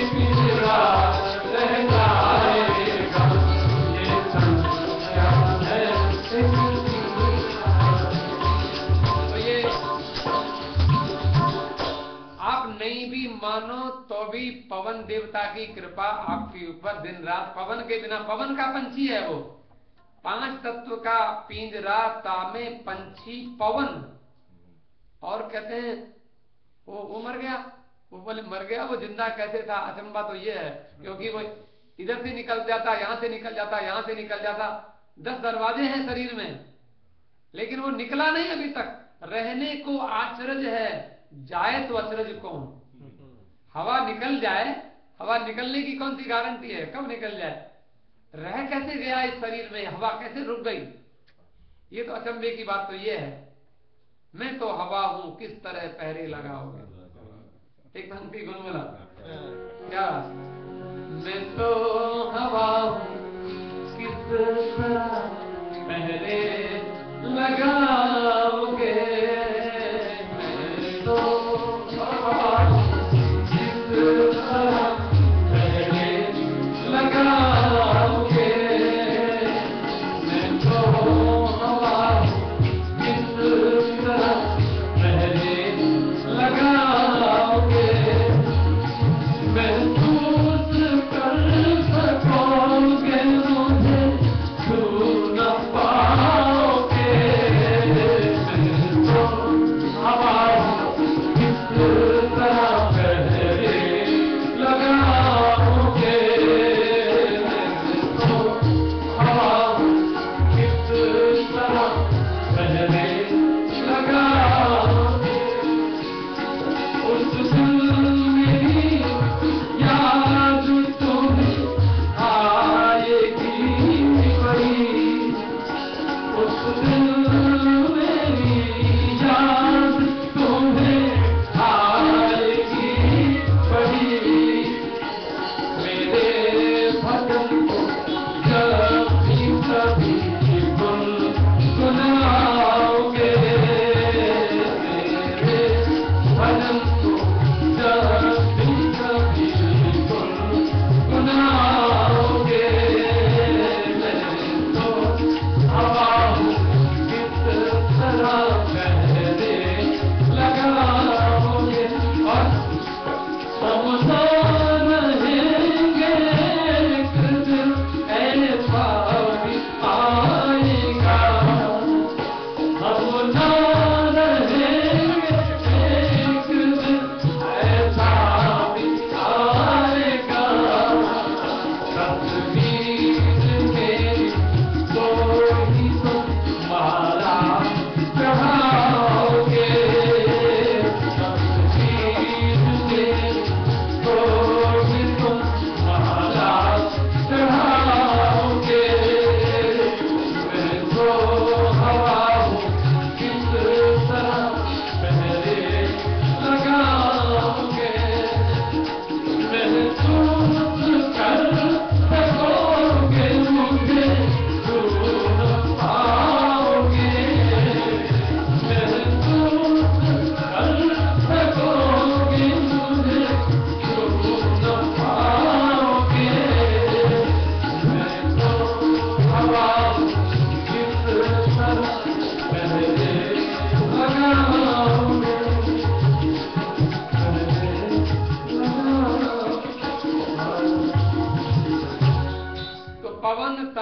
पिंजरा रह जाएगा। ये संख्या है तो ये आप नहीं भी मानो तो भी पवन देवता की कृपा आपके ऊपर दिन रात। पवन के बिना, पवन का पंछी है वो, 5 तत्व का पिंजरा तामे पंछी पवन। और कहते हैं वो मर गया, वो बोले मर गया, वो जिंदा कैसे था? अचंबा तो ये है क्योंकि वो इधर से निकल जाता, यहां से निकल जाता, यहां से निकल जाता। 10 दरवाजे हैं शरीर में, लेकिन वो निकला नहीं अभी तक। रहने को आश्चर्य है, जाए तो अचरज कौन? हवा निकल जाए, हवा निकलने की कौन सी गारंटी है, कब निकल जाए? रह कैसे गया इस शरीर में, हवा कैसे रुक गई? ये तो अचंभे की बात तो ये है। मैं तो हवा हूं, किस तरह पहरे लगाओगे? एक पंक्ति गुनगुना क्या? मैं तो हवा हूं, किस तरह पहरे लगाओगे? मैं तो हवा हूं, किस तरह पहरे लगाओगे? मैं तो हवा हूं, किस तरह पहरे लगाओगे? महसूस कर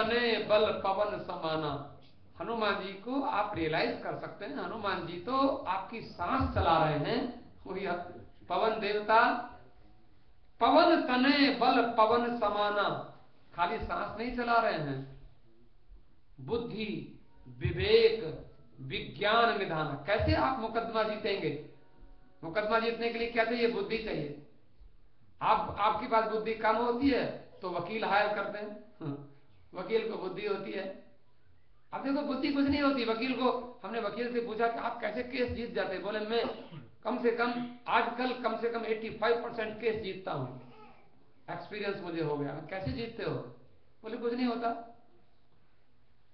तने बल पवन समाना। हनुमान जी को आप रियलाइज कर सकते हैं, हनुमान जी तो आपकी सांस चला रहे हैं। वही पवन देवता, पवन तने बल पवन समाना, खाली सांस नहीं चला रहे हैं, बुद्धि विवेक विज्ञान निधान। कैसे आप मुकदमा जीतेंगे? मुकदमा जीतने के लिए क्या चाहिए? बुद्धि चाहिए। आपके पास बुद्धि कम होती है तो वकील हायर करते हैं, वकील को बुद्धि होती है। अब देखो बुद्धि कुछ नहीं होती। वकील को, हमने वकील से पूछा कि आप कैसे केस जीत जाते? बोले मैं कम से कम आजकल कम से कम 85% केस जीतता हूं, एक्सपीरियंस मुझे हो गया। कैसे जीतते हो? बोले कुछ नहीं होता,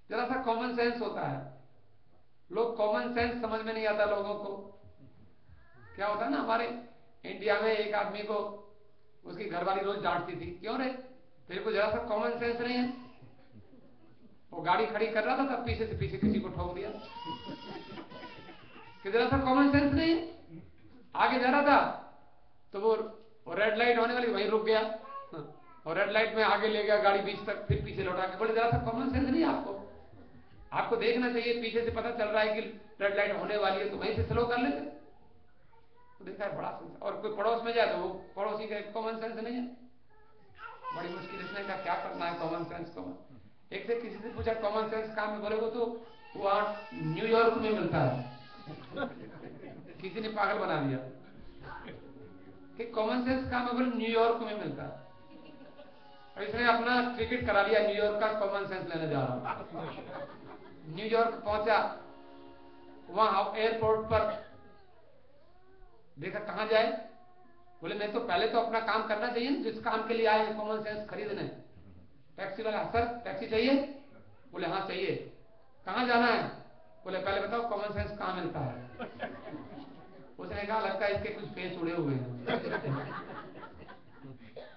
जरा सा कॉमन सेंस होता है। लोग कॉमन सेंस समझ में नहीं आता लोगों को। क्या होता है ना, हमारे इंडिया में एक आदमी को उसकी घरवाली रोज डांटती थी, क्यों रे, तेरे को जरा सा कॉमन सेंस नहीं है? वो गाड़ी खड़ी कर रहा था तब पीछे से पीछे किसी को ठोक दिया, कि जरा सा कॉमन सेंस नहीं है। आगे जा रहा था तो वो रेड लाइट होने वाली, वहीं रुक गया, और रेड लाइट में आगे ले गया गाड़ी बीच तक, फिर पीछे लौटा के। बोले जरा सा कॉमन सेंस नहीं आपको? आपको देखना चाहिए, पीछे से पता चल रहा है कि रेड लाइट होने वाली है तो वहीं से स्लो कर लेते। तो देखा है बड़ा सेंस। और कोई पड़ोस में जाए तो वो पड़ोसी का कॉमन सेंस नहीं है। बड़ी मुश्किल, इसने कहा क्या करना है कॉमन सेंस को। एक से किसी से पूछा कॉमन सेंस कहाँ में? बोले वो तो वहां न्यूयॉर्क में मिलता है। किसी ने पागल बना दिया कि कॉमन सेंस कहाँ में? बोले न्यूयॉर्क में मिलता है। और इसने अपना टिकट करा लिया, न्यूयॉर्क का कॉमन सेंस लेने जा रहा हूं। न्यूयॉर्क पहुंचा, वहां एयरपोर्ट पर देखा कहां जाए। बोले मैं तो पहले तो अपना काम करना चाहिए ना, जिस काम के लिए आए हैं कॉमन सेंस खरीदने। टैक्सी वाला, सर टैक्सी चाहिए? बोले हाँ चाहिए। कहां जाना है? बोले पहले बताओ कॉमन सेंस कहां मिलता है। उसने कहा लगता है इसके कुछ पेच उड़े हुए हैं।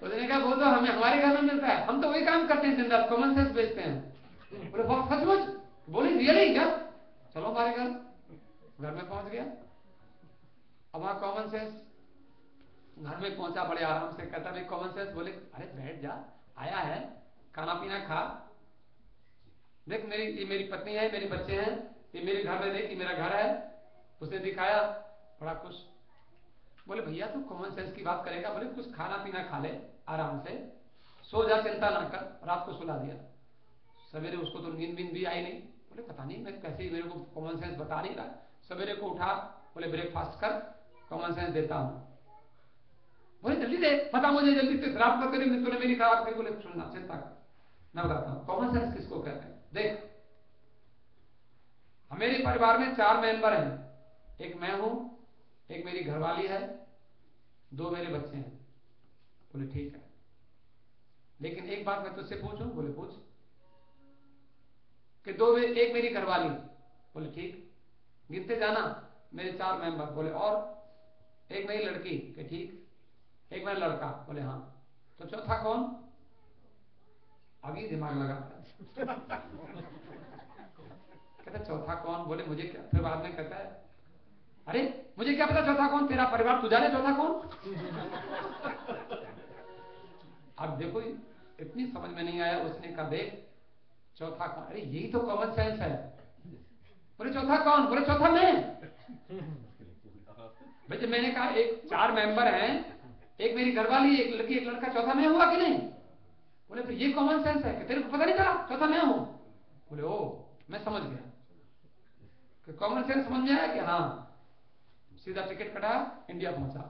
उसने कहा वो तो हमें हमारे घर में मिलता है, हम तो वही काम करते हैं जिंदा, कॉमन सेंस बेचते हैं। बोले बहुत सचमुच? बोले रियली क्या? चलो हमारे घर में पहुंच गया। अब वहां कॉमन सेंस घर में पहुंचा, बड़े आराम से कहता भाई कॉमन सेंस। बोले अरे बैठ जा, आया है, खाना पीना खा, देख ये मेरी पत्नी है, मेरे बच्चे हैं, ये मेरे घर में, देख ये मेरा घर है। उसने दिखाया, बड़ा खुश। बोले भैया तू कॉमन सेंस की बात करेगा? बोले कुछ खाना पीना खा ले आराम से, सो जा, चिंता ना कर। रात को सुला दिया। सवेरे उसको तो नींद बींद भी आई नहीं। बोले पता नहीं मैं कैसे, मेरे को कॉमन सेंस बता नहीं रहा। सवेरे को उठा, बोले ब्रेकफास्ट कर, कॉमन सेंस देता हूं। बोले जल्दी दे, बता मुझे जल्दी से, खराब मत करे, तूने मेरी खराब करी। बोले सुनना, चिंता कर, मैं बताता हूं कॉमन सेंस किसको कहते हैं। देख मेरे परिवार में 4 मेंबर हैं, एक मैं हूं, एक मेरी घरवाली है, 2 मेरे बच्चे हैं। बोले ठीक है, लेकिन एक बात मैं तुझसे पूछूं? बोले पूछ। कि एक मेरी घरवाली। बोले ठीक, गिनते जाना, मेरे 4 मेंबर। बोले और एक मेरी लड़की। कि ठीक, एक मेरा लड़का। बोले हाँ, तो चौथा कौन? अभी दिमाग लगाता है। कहता चौथा कौन? बोले मुझे क्या। फिर बाद में कहता है अरे मुझे क्या पता चौथा कौन, तेरा परिवार, तू जाने चौथा कौन। अब देखो इतनी समझ में नहीं आया। उसने कहा देख चौथा कौन? अरे यही तो कॉमन सेंस है। बोले चौथा कौन? बोले चौथा मैं। भाई जब मैंने कहा एक 4 मेंबर हैं, एक मेरी घरवाली, एक लड़की, एक लड़का, चौथा मैं हुआ कि नहीं? बोले तो ये कॉमन सेंस है कि तेरे को पता नहीं चला चौथा मैं हूं? बोले ओ मैं समझ गया कि कॉमन सेंस समझ में आया कि हाँ। सीधा टिकट कटा, इंडिया पहुंचा।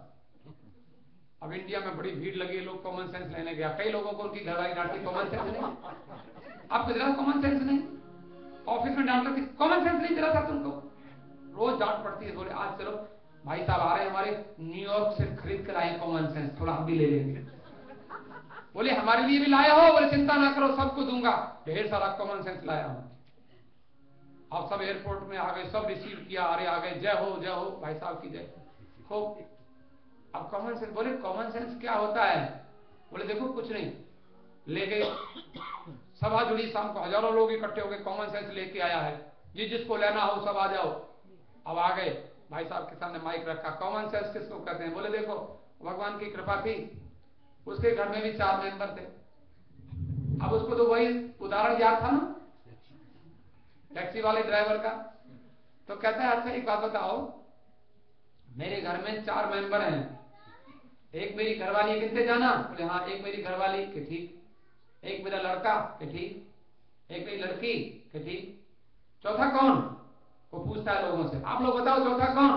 अब इंडिया में बड़ी भीड़ लगी, लोग कॉमन सेंस लेने गया। कई लोगों को उनकी घरवाली डांटती, कॉमन सेंस नहीं, आपको जरा कॉमन सेंस नहीं। ऑफिस में डांट लगती, कॉमन सेंस नहीं जरा था तुमको। रोज डांट पड़ती है। बोले आज चलो भाई साहब आ रहे हैं हमारे, न्यूयॉर्क से खरीद कर आए कॉमन सेंस, थोड़ा हम भी ले लेंगे। बोले हमारे लिए भी लाया हो? बोले चिंता ना करो, सबको दूंगा, ढेर सारा कॉमन सेंस लाया हूं। अब सब एयरपोर्ट में आ गए, सब रिसीव किया, अरे आ गए, जय हो भाई साहब की जय हो। अब कॉमन सेंस, बोले कॉमन सेंस क्या होता है? बोले देखो कुछ नहीं, ले गए, सभा जुड़ी, शाम को हजारों लोग इकट्ठे हो गए, कॉमन सेंस लेके आया है, ये जिसको लेना हो सब आ जाओ। अब आ गए, भाई साहब के सामने माइक रखा, कॉमन सेंस किसको कहते हैं? बोले देखो भगवान की कृपा थी, उसके घर में भी 4 मेंबर थे। अब उसको तो वही उदाहरण याद था ना टैक्सी वाले ड्राइवर का। तो कहता है अच्छा एक बात बताओ, मेरे घर में 4 मेंबर हैं, एक मेरी घरवाली, किनसे जाना? बोले हाँ एक मेरी घरवाली के ठीक, एक मेरा लड़का के ठीक, एक मेरी लड़की के ठीक, चौथा कौन? वो पूछता है लोगों से, आप लोग बताओ चौथा कौन?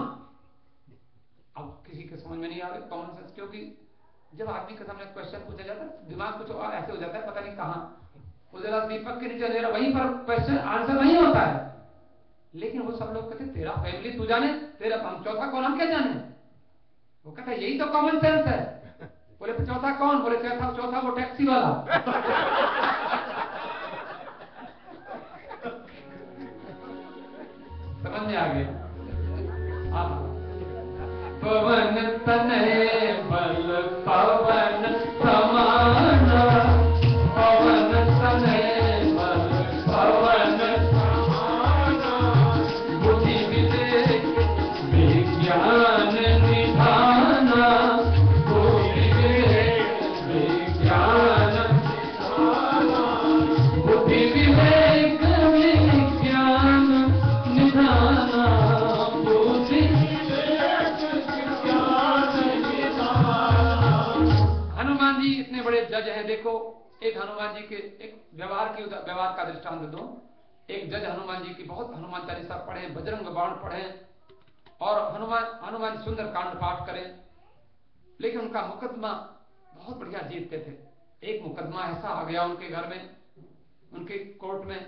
अब किसी के समझ में नहीं आ रहा कॉमन सेंस, क्योंकि जब आदमी के सामने क्वेश्चन पूछा जाता है दिमाग कुछ और ऐसे हो जाता है, पता नहीं कहाँ वो जरा दीपक के नीचे अंधेरा, वहीं पर क्वेश्चन आंसर नहीं होता है। लेकिन वो सब लोग कहते तेरा फैमिली तू जाने, तेरा हम चौथा कौन हम क्या जाने? वो कहता यही तो कॉमन सेंस है। बोले तो चौथा कौन? बोले चौथा वो टैक्सी वाला। समझ में आ गया? पवन तनय बल पवन समाना, पवन तनय बल पवन समाना, बुद्धि विवेक विज्ञान निधाना, बुद्धि विवेक विज्ञान निधाना, बुद्धि विवेक विज्ञान निधाना, बुद्धि हनुमान जी इतने बड़े जज हैं। देखो एक हनुमान जी के एक व्यवहार का दृष्टांत दो। एक जज हनुमान जी की बहुत हनुमान चालीसा पढ़े, बजरंग बाण पढ़े और हनुमान सुंदर कांड पाठ करें, लेकिन उनका मुकदमा बहुत बढ़िया जीतते थे। एक मुकदमा ऐसा आ गया उनके घर में, उनके कोर्ट में,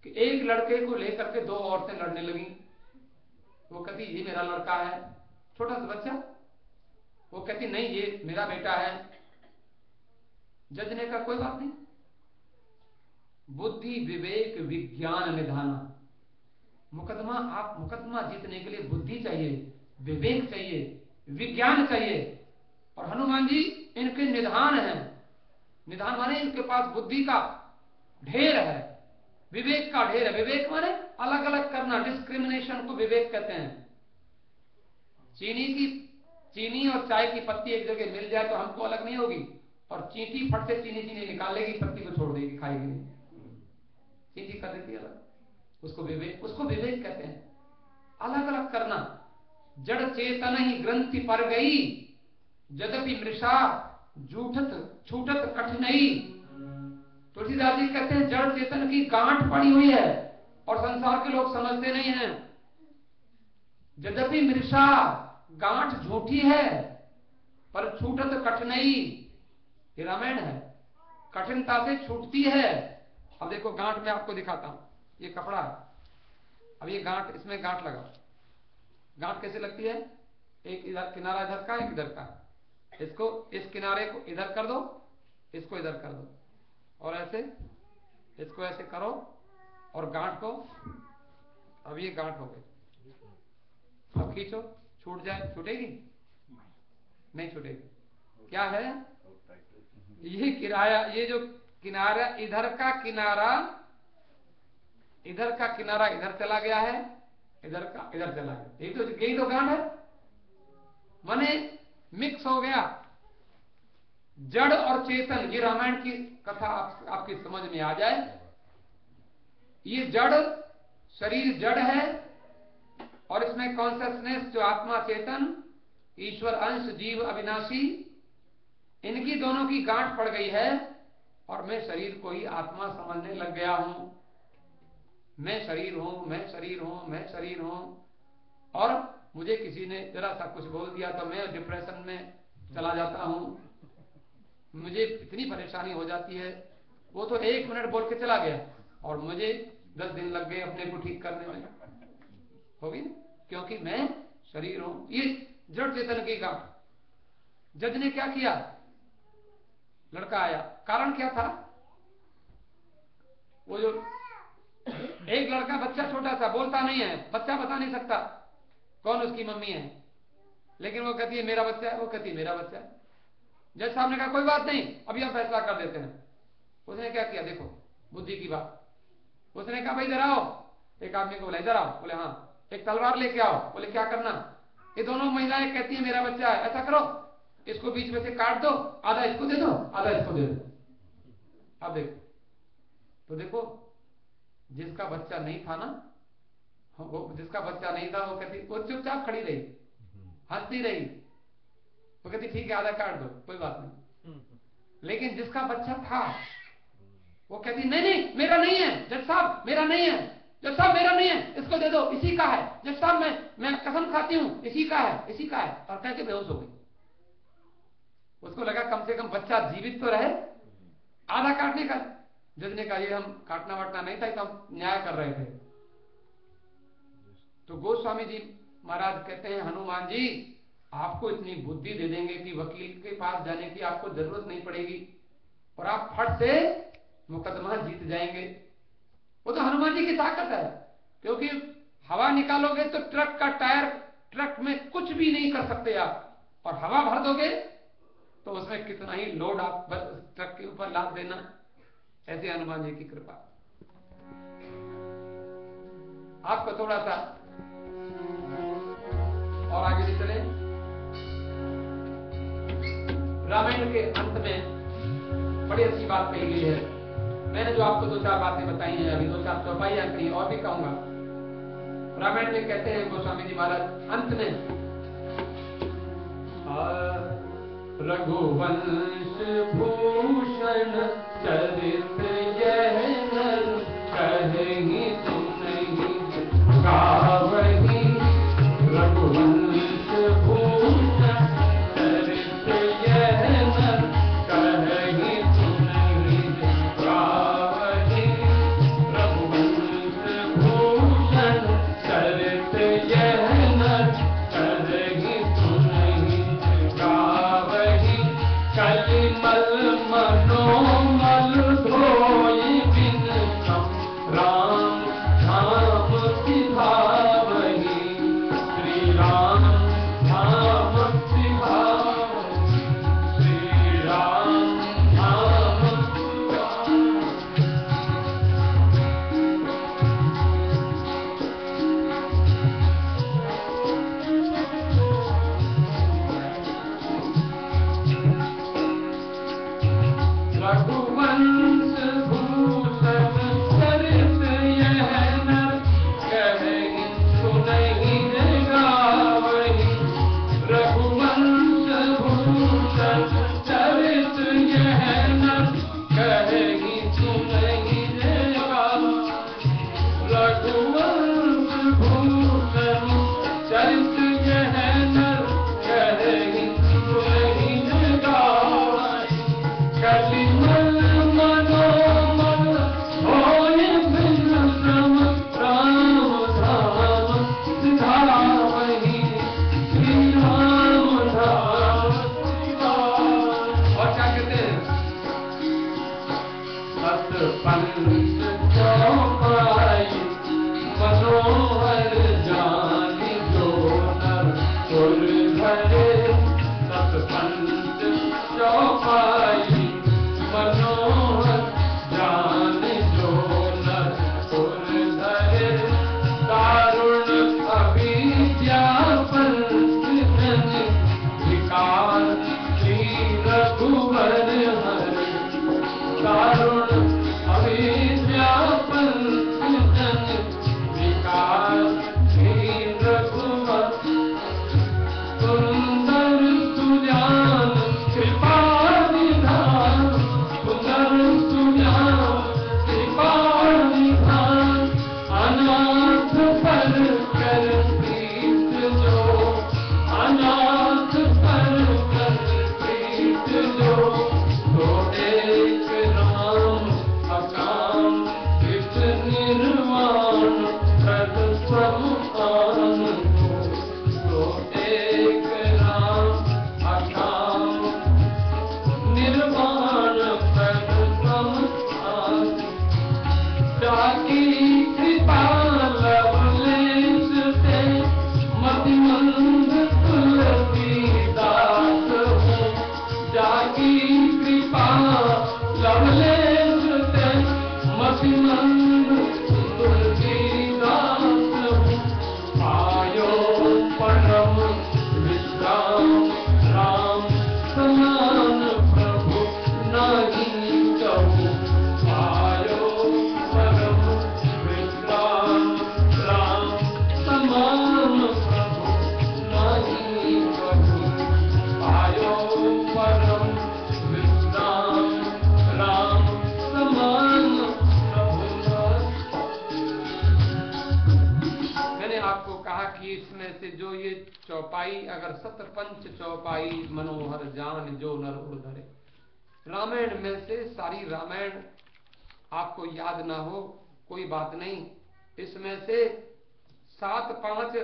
कि एक लड़के को लेकर के 2 औरतें लड़ने लगी। वो कहती ये मेरा लड़का है, छोटा सा बच्चा, वो कहती नहीं ये मेरा बेटा है। जज ने कहा कोई बात नहीं, बुद्धि विवेक विज्ञान निधाना, मुकदमा जीतने के लिए बुद्धि चाहिए, विवेक चाहिए, विज्ञान चाहिए, और हनुमान जी इनके निधान हैं। निधान माने इनके पास बुद्धि का ढेर है, विवेक का ढेर है। विवेक माने अलग अलग करना, डिस्क्रिमिनेशन को विवेक कहते हैं। चीनी और चाय की पत्ती एक जगह मिल जाए तो हमको अलग नहीं होगी, और चींटी फट से चीनी निकाल लेगी, पत्ती को छोड़ देगी, खाएगी नहीं, चींटी कर देती अलग। उसको विवेक कहते हैं। अलग अलग करना। जड़ चेतन ही ग्रंथि पर गई, यद्यपि मृषा छूटत कठिनाई। तुलसीदास जी कहते हैं जड़ चेतन की गांठ पड़ी हुई है और संसार के लोग समझते नहीं हैं। यद्यपि मृषा गांठ झूठी है पर छूटत कठिनाई, ये रामायण है, कठिनता से छूटती है। अब देखो गांठ में आपको दिखाता हूं, ये कपड़ा है, अब ये गांठ, इसमें गांठ लगा, गांठ कैसे लगती है? एक इधर किनारा इधर का, एक इधर का, इसको इस किनारे को इधर कर दो, इसको इधर कर दो, और ऐसे इसको ऐसे करो और गांठ को, अब ये गांठ हो गई, अब खींचो, छूट जाए, छूटेगी? नहीं छूटेगी। क्या है ये किराया? ये जो किनारा, इधर का किनारा इधर चला गया है, इधर का इधर चला गया, यही तो गांठ है, माने मिक्स हो गया जड़ और चेतन। ये रामायण की कथा आपकी समझ में आ जाए। ये जड़, शरीर जड़ है और इसमें कॉन्शियसनेस जो आत्मा चेतन, ईश्वर अंश, जीव अविनाशी, इनकी दोनों की गांठ पड़ गई है और मैं शरीर को ही आत्मा समझने लग गया हूं। मैं शरीर हूं, मैं शरीर हूं, मैं शरीर हूं, और मुझे किसी ने जरा सा कुछ बोल दिया तो मैं डिप्रेशन में चला जाता हूं, मुझे इतनी परेशानी हो जाती है। वो तो 1 मिनट बोल के चला गया और मुझे 10 दिन लग गए अपने को ठीक करने में, होगी ना, क्योंकि मैं शरीर हूं। ये जड़ चेतन की गांठ। जज ने क्या किया? लड़का आया, कारण क्या था? वो जो एक लड़का, बच्चा छोटा सा, बोलता नहीं है, बच्चा बता नहीं सकता कौन उसकी मम्मी है, लेकिन वो कहती है मेरा बच्चा है, वो कहती है मेरा बच्चा है। जज साहब ने कहा कोई बात नहीं, अभी हम फैसला कर देते हैं। उसने क्या किया? देखो बुद्धि की बात। उसने कहा भाई इधर आओ, एक आदमी को बोला इधर आओ, बोले हाँ, एक तलवार लेके आओ, बोले क्या करना? ये दोनों महिलाएं कहती है मेरा बच्चा है, ऐसा करो इसको बीच में से काट दो, आधा इसको दे दो, आधा इसको दे दो। अब देखो, तो देखो जिसका बच्चा नहीं था ना, वो जिसका बच्चा नहीं था वो कहती, वो चुपचाप खड़ी रही, हंसती रही, वो कहती ठीक है आधा काट दो कोई बात नहीं। लेकिन जिसका बच्चा था वो कहती नहीं नहीं मेरा नहीं है जज साहब, मेरा नहीं है जज साहब, मेरा नहीं है, इसको दे दो, इसी का है जज साहब, मैं कसम खाती हूं इसी का है, इसी का है, और कह के बेहोश हो गई। उसको लगा कम से कम बच्चा जीवित तो रहे, आधा काटने का। जज ने कहा ये हम काटना वाटना नहीं था, तो हम न्याय कर रहे थे। तो गोस्वामी जी महाराज कहते हैं हनुमान जी आपको इतनी बुद्धि दे देंगे कि वकील के पास जाने की आपको जरूरत नहीं पड़ेगी और आप फट से मुकदमा जीत जाएंगे। वो तो हनुमान जी की ताकत है, क्योंकि हवा निकालोगे तो ट्रक का टायर, ट्रक में कुछ भी नहीं कर सकते आप, और हवा भर दोगे तो उसमें कितना ही लोड आप ट्रक के ऊपर लाद देना। ऐसे हनुमान जी की कृपा। आपको थोड़ा सा और आगे भी चले। रामायण के अंत में बड़ी अच्छी बात कही गई है। मैंने जो आपको 2-4 बातें बताई हैं, अभी 2-4 चौपाइयां कही और भी कहूंगा। रामायण में कहते हैं गोस्वामी जी महाराज अंत में, रघुवंश भूषण चरित यह नर, कहीं सुनहि गावहि। रघुवंश भूषण चरित यह नर, कहीं सुनहि गावहि। रघुवंश भूषण चरित यह नर, कहीं सुनहि गावहि। कलिमल मनोमल धोई बिन राम धाम सिधावहि। श्री राम धाम सिधावहि। श्री राम धाम सिधावहि। रघुवंश भूषण चरित यह नर, कहीं सुनहि गावहि। रघुवंश भूषण चरित यह नर, कहीं सुनहि गावहि। रघुवंश भूषण चरित यह नर, कहीं सुनहि गावहि। कलिमल मनोमल धोई बिन राम धाम सिधावहि। श्री राम धाम सिधावहि। और क्या कहते हैं, सत पंच चौपाई मनोहर जानि जो नर कुल धरे। सत पंच चौपाई मनोहर जानि जो नर कुल धरे। दारुण अविद्या पंचजन विकार श्री रघुवर हरे। दारुण अविद्या पंचजन विकार श्री रघुवर। सुंदर सुजान कृपा निधान। सुंदर सुजान कृपा निधान। अनाथ पर कर प्रीत जो। अनाथ पर कर प्रीत जो। तो एक राम चौपाई अगर सतपंच चौपाई मनोहर जान जो नर उधरे। रामायण में से सारी रामायण आपको याद ना हो कोई बात नहीं, इसमें से 7-5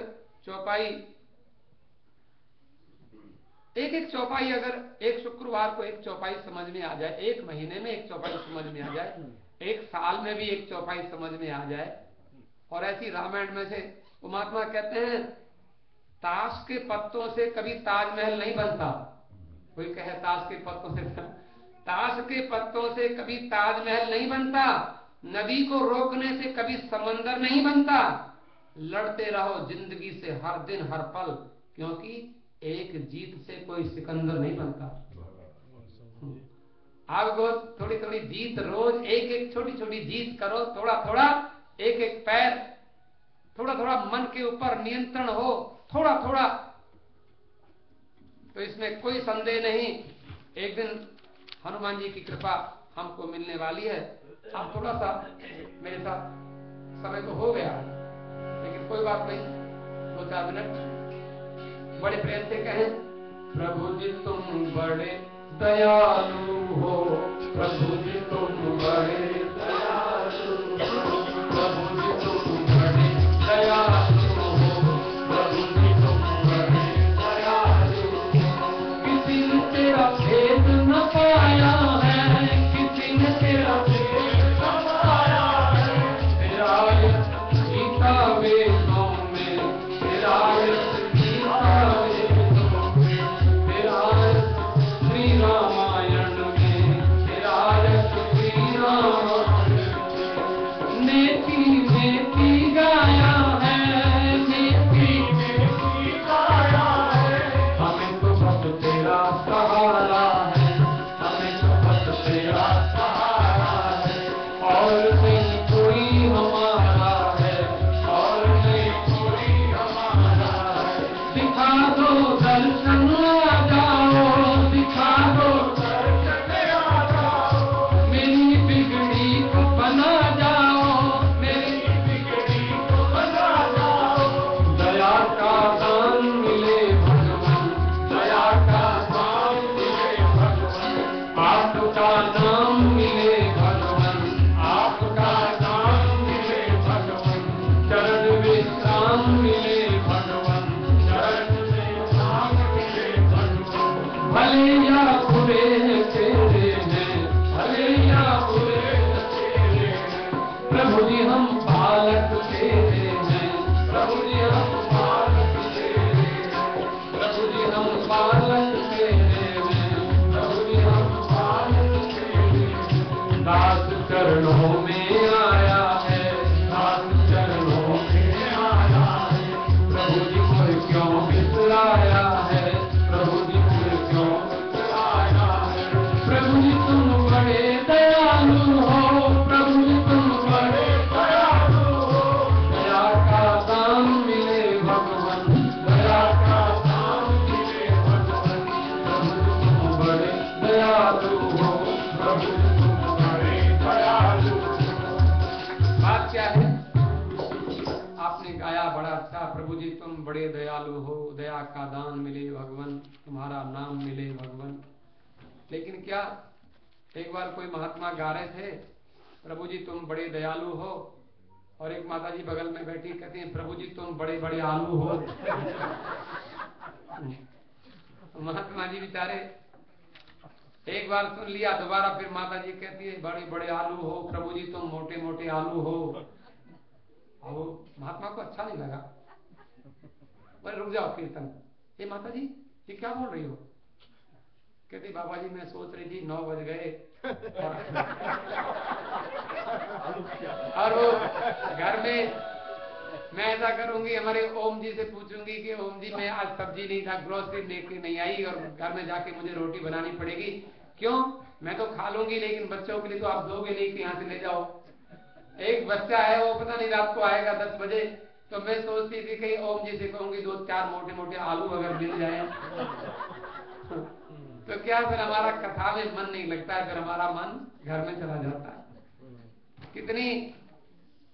चौपाई, एक चौपाई अगर एक शुक्रवार को एक चौपाई समझ में आ जाए, एक महीने में एक चौपाई समझ में आ जाए, एक साल में भी एक चौपाई समझ में आ जाए, और ऐसी रामायण में से वो महात्मा कहते हैं ताश के पत्तों से कभी ताजमहल नहीं बनता। कोई कहे ताश के पत्तों से, ताश के पत्तों से कभी ताजमहल नहीं बनता, नदी को रोकने से कभी समंदर नहीं बनता। लड़ते रहो जिंदगी से हर दिन हर पल, क्योंकि एक जीत से कोई सिकंदर नहीं बनता। आपको थोड़ी थोड़ी जीत, रोज एक एक छोटी छोटी जीत करो, थोड़ा थोड़ा एक एक पैर, थोड़ा थोड़ा मन के ऊपर नियंत्रण हो, थोड़ा थोड़ा, तो इसमें कोई संदेह नहीं एक दिन हनुमान जी की कृपा हमको मिलने वाली है। आप थोड़ा सा मेरे साथ, समय तो हो गया लेकिन कोई बात नहीं, 2-4 मिनट बड़े प्रेम से कहें, प्रभु जी तुम बड़े दयालु हो, प्रभु जी तुम बड़े दयालु हो, प्रभु जी तुम बड़े दयालु हो, प्रभु जी तुम बड़े दयालु हो। किसी ने तेरा भेद न पाया है, किसी ने तेरा भेद न पाया है, तेरा गीता वेदों में, तेरा रामायण में, तेरा श्री राम नेति नेति गाया है, नेति नेति गाया है। हमें तो बस तेरा सहारा है, हमें तो बस तेरा सहारा है, और नहीं कोई हमारा है, और नहीं कोई हमारा है। दिखा दो दर्शन आ जाओ, दिखा दो दर्शन आ जाओ, मेरी बिगड़ी को बना जाओ, मेरी बिगड़ी को बना जाओ। दया का दान मिले भगवान, दया का दान मिले भगवान, आपका नाम मिले भगवान, आपका नाम मिले भगवान, चरण विश्राम मिले भगवान, चरण विश्राम मिले भगवान। भले या बुरे तेरे हैं, भले या बुरे तेरे हैं, प्रभु जी हम बालक तेरे हैं, प्रभु जी हम बालक तेरे हैं, प्रभु जी हम बालक तेरे हैं, प्रभु जी हम बालक तेरे हैं। दास चरणों में आया है, दास चरणों में आया है, प्रभु जी को क्यों बिसराया है, प्रभु जी को क्यों बिसराया है। प्रभु जी तुम बड़े दयालु हो, प्रभु जी तुम बड़े दयालु हो, दया का दान मिले भगवान, दया का दान मिले भगवान, प्रभु जी तुम बड़े दयालु हो, प्रभु जी तुम बड़े दयालु हो। बात क्या है, आपने गाया बड़ा अच्छा, प्रभु जी तुम बड़े दयालु हो, दया का दान मिले भगवान, तुम्हारा नाम मिले भगवान। लेकिन क्या एक बार कोई महात्मा गा रहे थे, प्रभु जी तुम बड़े दयालु हो, और एक माता जी बगल में बैठी कहती हैं प्रभु जी तुम बड़े बड़े आलू हो। महात्मा जी बेचारे एक बार सुन लिया, दोबारा फिर माता जी कहती है बड़े बड़े आलू हो, प्रभु जी तुम मोटे मोटे आलू हो। और वो महात्मा को अच्छा नहीं लगा, बोले रुक जाओ कीर्तन। ये माता जी ये क्या बोल रही हो? कहती बाबा जी मैं सोच रही थी 9 बज गए और वो घर में मैं ऐसा करूंगी, हमारे ओम जी से पूछूंगी कि ओम जी मैं आज सब्जी नहीं था, ग्रोसरी लेके नहीं आई, और घर में जाके मुझे रोटी बनानी पड़ेगी। क्यों? मैं तो खा लूंगी लेकिन बच्चों के लिए तो आप दोगे नहीं कि यहाँ से ले जाओ। एक बच्चा है वो पता नहीं रात को आएगा 10 बजे, तो मैं सोचती थी कि ओम जी से कहूंगी 2-4 मोटे मोटे आलू अगर मिल जाए तो क्या फिर हमारा कथा में मन नहीं लगता है, फिर हमारा मन घर में चला जाता है। कितनी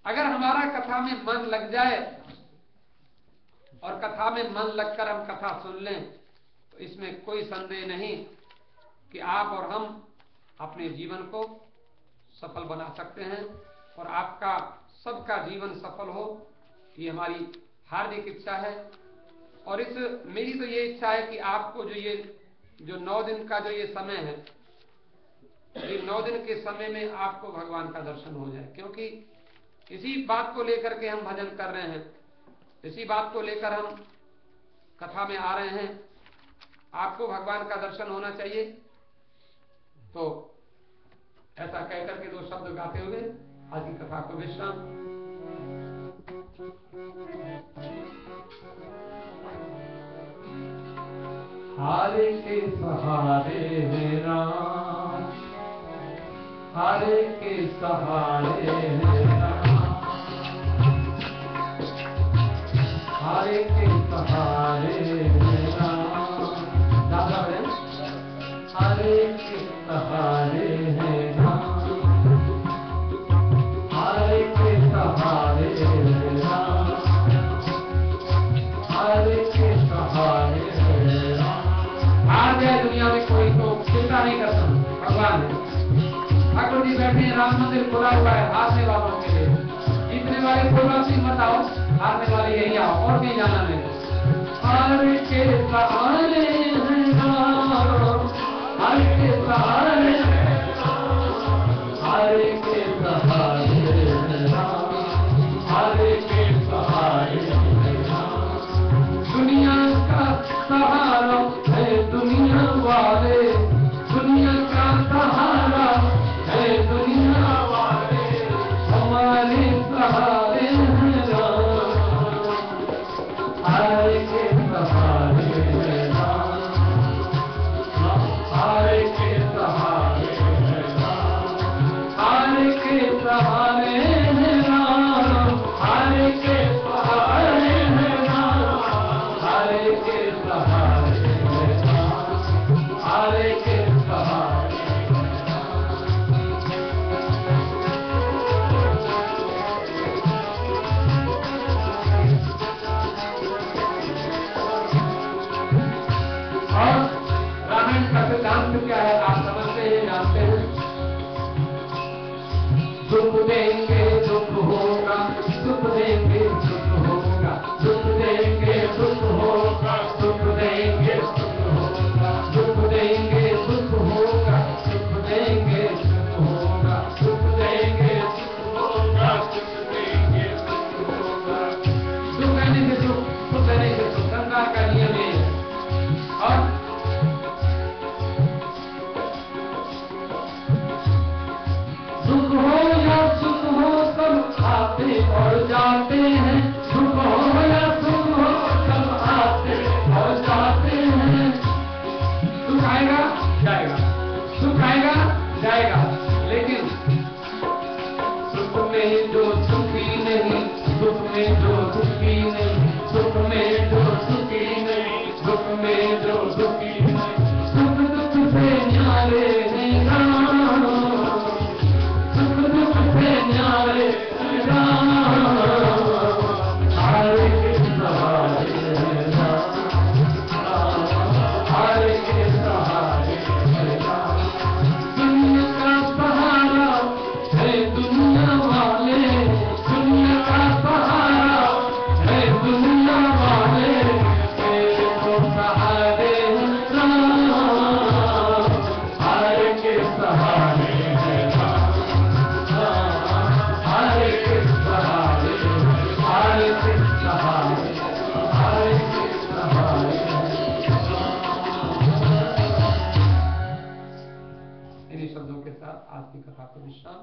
अगर हमारा कथा में मन लग जाए और कथा में मन लगकर हम कथा सुन लें तो इसमें कोई संदेह नहीं कि आप और हम अपने जीवन को सफल बना सकते हैं और आपका सबका जीवन सफल हो, ये हमारी हार्दिक इच्छा है। और इस मेरी तो ये इच्छा है कि आपको जो 9 दिन का जो ये समय है, ये 9 दिन के समय में आपको भगवान का दर्शन हो जाए, क्योंकि इसी बात को लेकर के हम भजन कर रहे हैं, इसी बात को लेकर हम कथा में आ रहे हैं। आपको भगवान का दर्शन होना चाहिए। तो ऐसा कहकर के 2 शब्द गाते हुए आज की कथा को विश्राम। हरे के सहारे है राम, हरे के सहारे है राम, हरे के सहारे है राम। दादा बहन, हरे के सहारे है राम, हरे के सहारे है राम, हरे के सहारे है राम। आज है दुनिया में कोई तो चिंता नहीं करता, भगवान है। ठाकुर जी बैठे हैं, राम मंदिर खुला हुआ है हारने वालों के लिए। जीतने वाले कोई मत आओ, हारने वाले यही आओ, और कहीं जाना नहीं। हरे के सहारे है राम, हरे के सहारे है राम, हरे के सहारे है राम, हरे के सहारे है राम। दुनिया का सहारा है दुनिया वाले, दुनिया का सहारा है दुनिया वाले, हमारे सहारे हैं राम, हरे के सहारे हैं राम, हरे के सहारे हैं राम, हरे के सहारे हैं राम, हरे के सहारे हैं राम, हरे के सहारे हैं राम, हरे के सहारे हैं और रामायण का सिद्धांत क्या है आप समझते हैं, जानते हैं। दुख देंगे दुख होगा, सुख देंगे सुख होगा, दुख देंगे दुख होगा, सुख देंगे सुख होगा, दुख देंगे दुख होगा, सुख देंगे सुख होगा, सुख देंगे सुख होगा, सुख देंगे सुख होगा। सुख रहने से सुख रहने से सुख, संसार का नियम है। और दुख हो या सुख हो सब आते और जाते हैं, दुख हो या सुख हो सब आते और जाते हैं। सुख आएगा जाएगा, सुख आएगा जाएगा, लेकिन सुख में जो सुखी नहीं, दुख में जो दुखी नहीं, सुख में जो सुखी नहीं, दुख में जो दुखी नहीं, सुख दुख से न्यारे हैं राम, सुख दुख से न्यारे हैं राम, हरे के सहारे हैं राम, हरे के सहारे हैं राम। दुनिया का सहारा है दुनिया वाले, दुनिया का सहारा है दुनिया वाले, तेरे को सहारे हैं राम, हरे के सहारे हैं राम, हरे के सहारे, हरे के सहारे, हरे के सहारे। इन्हीं शब्दों के साथ आज की कथा को विश्राम।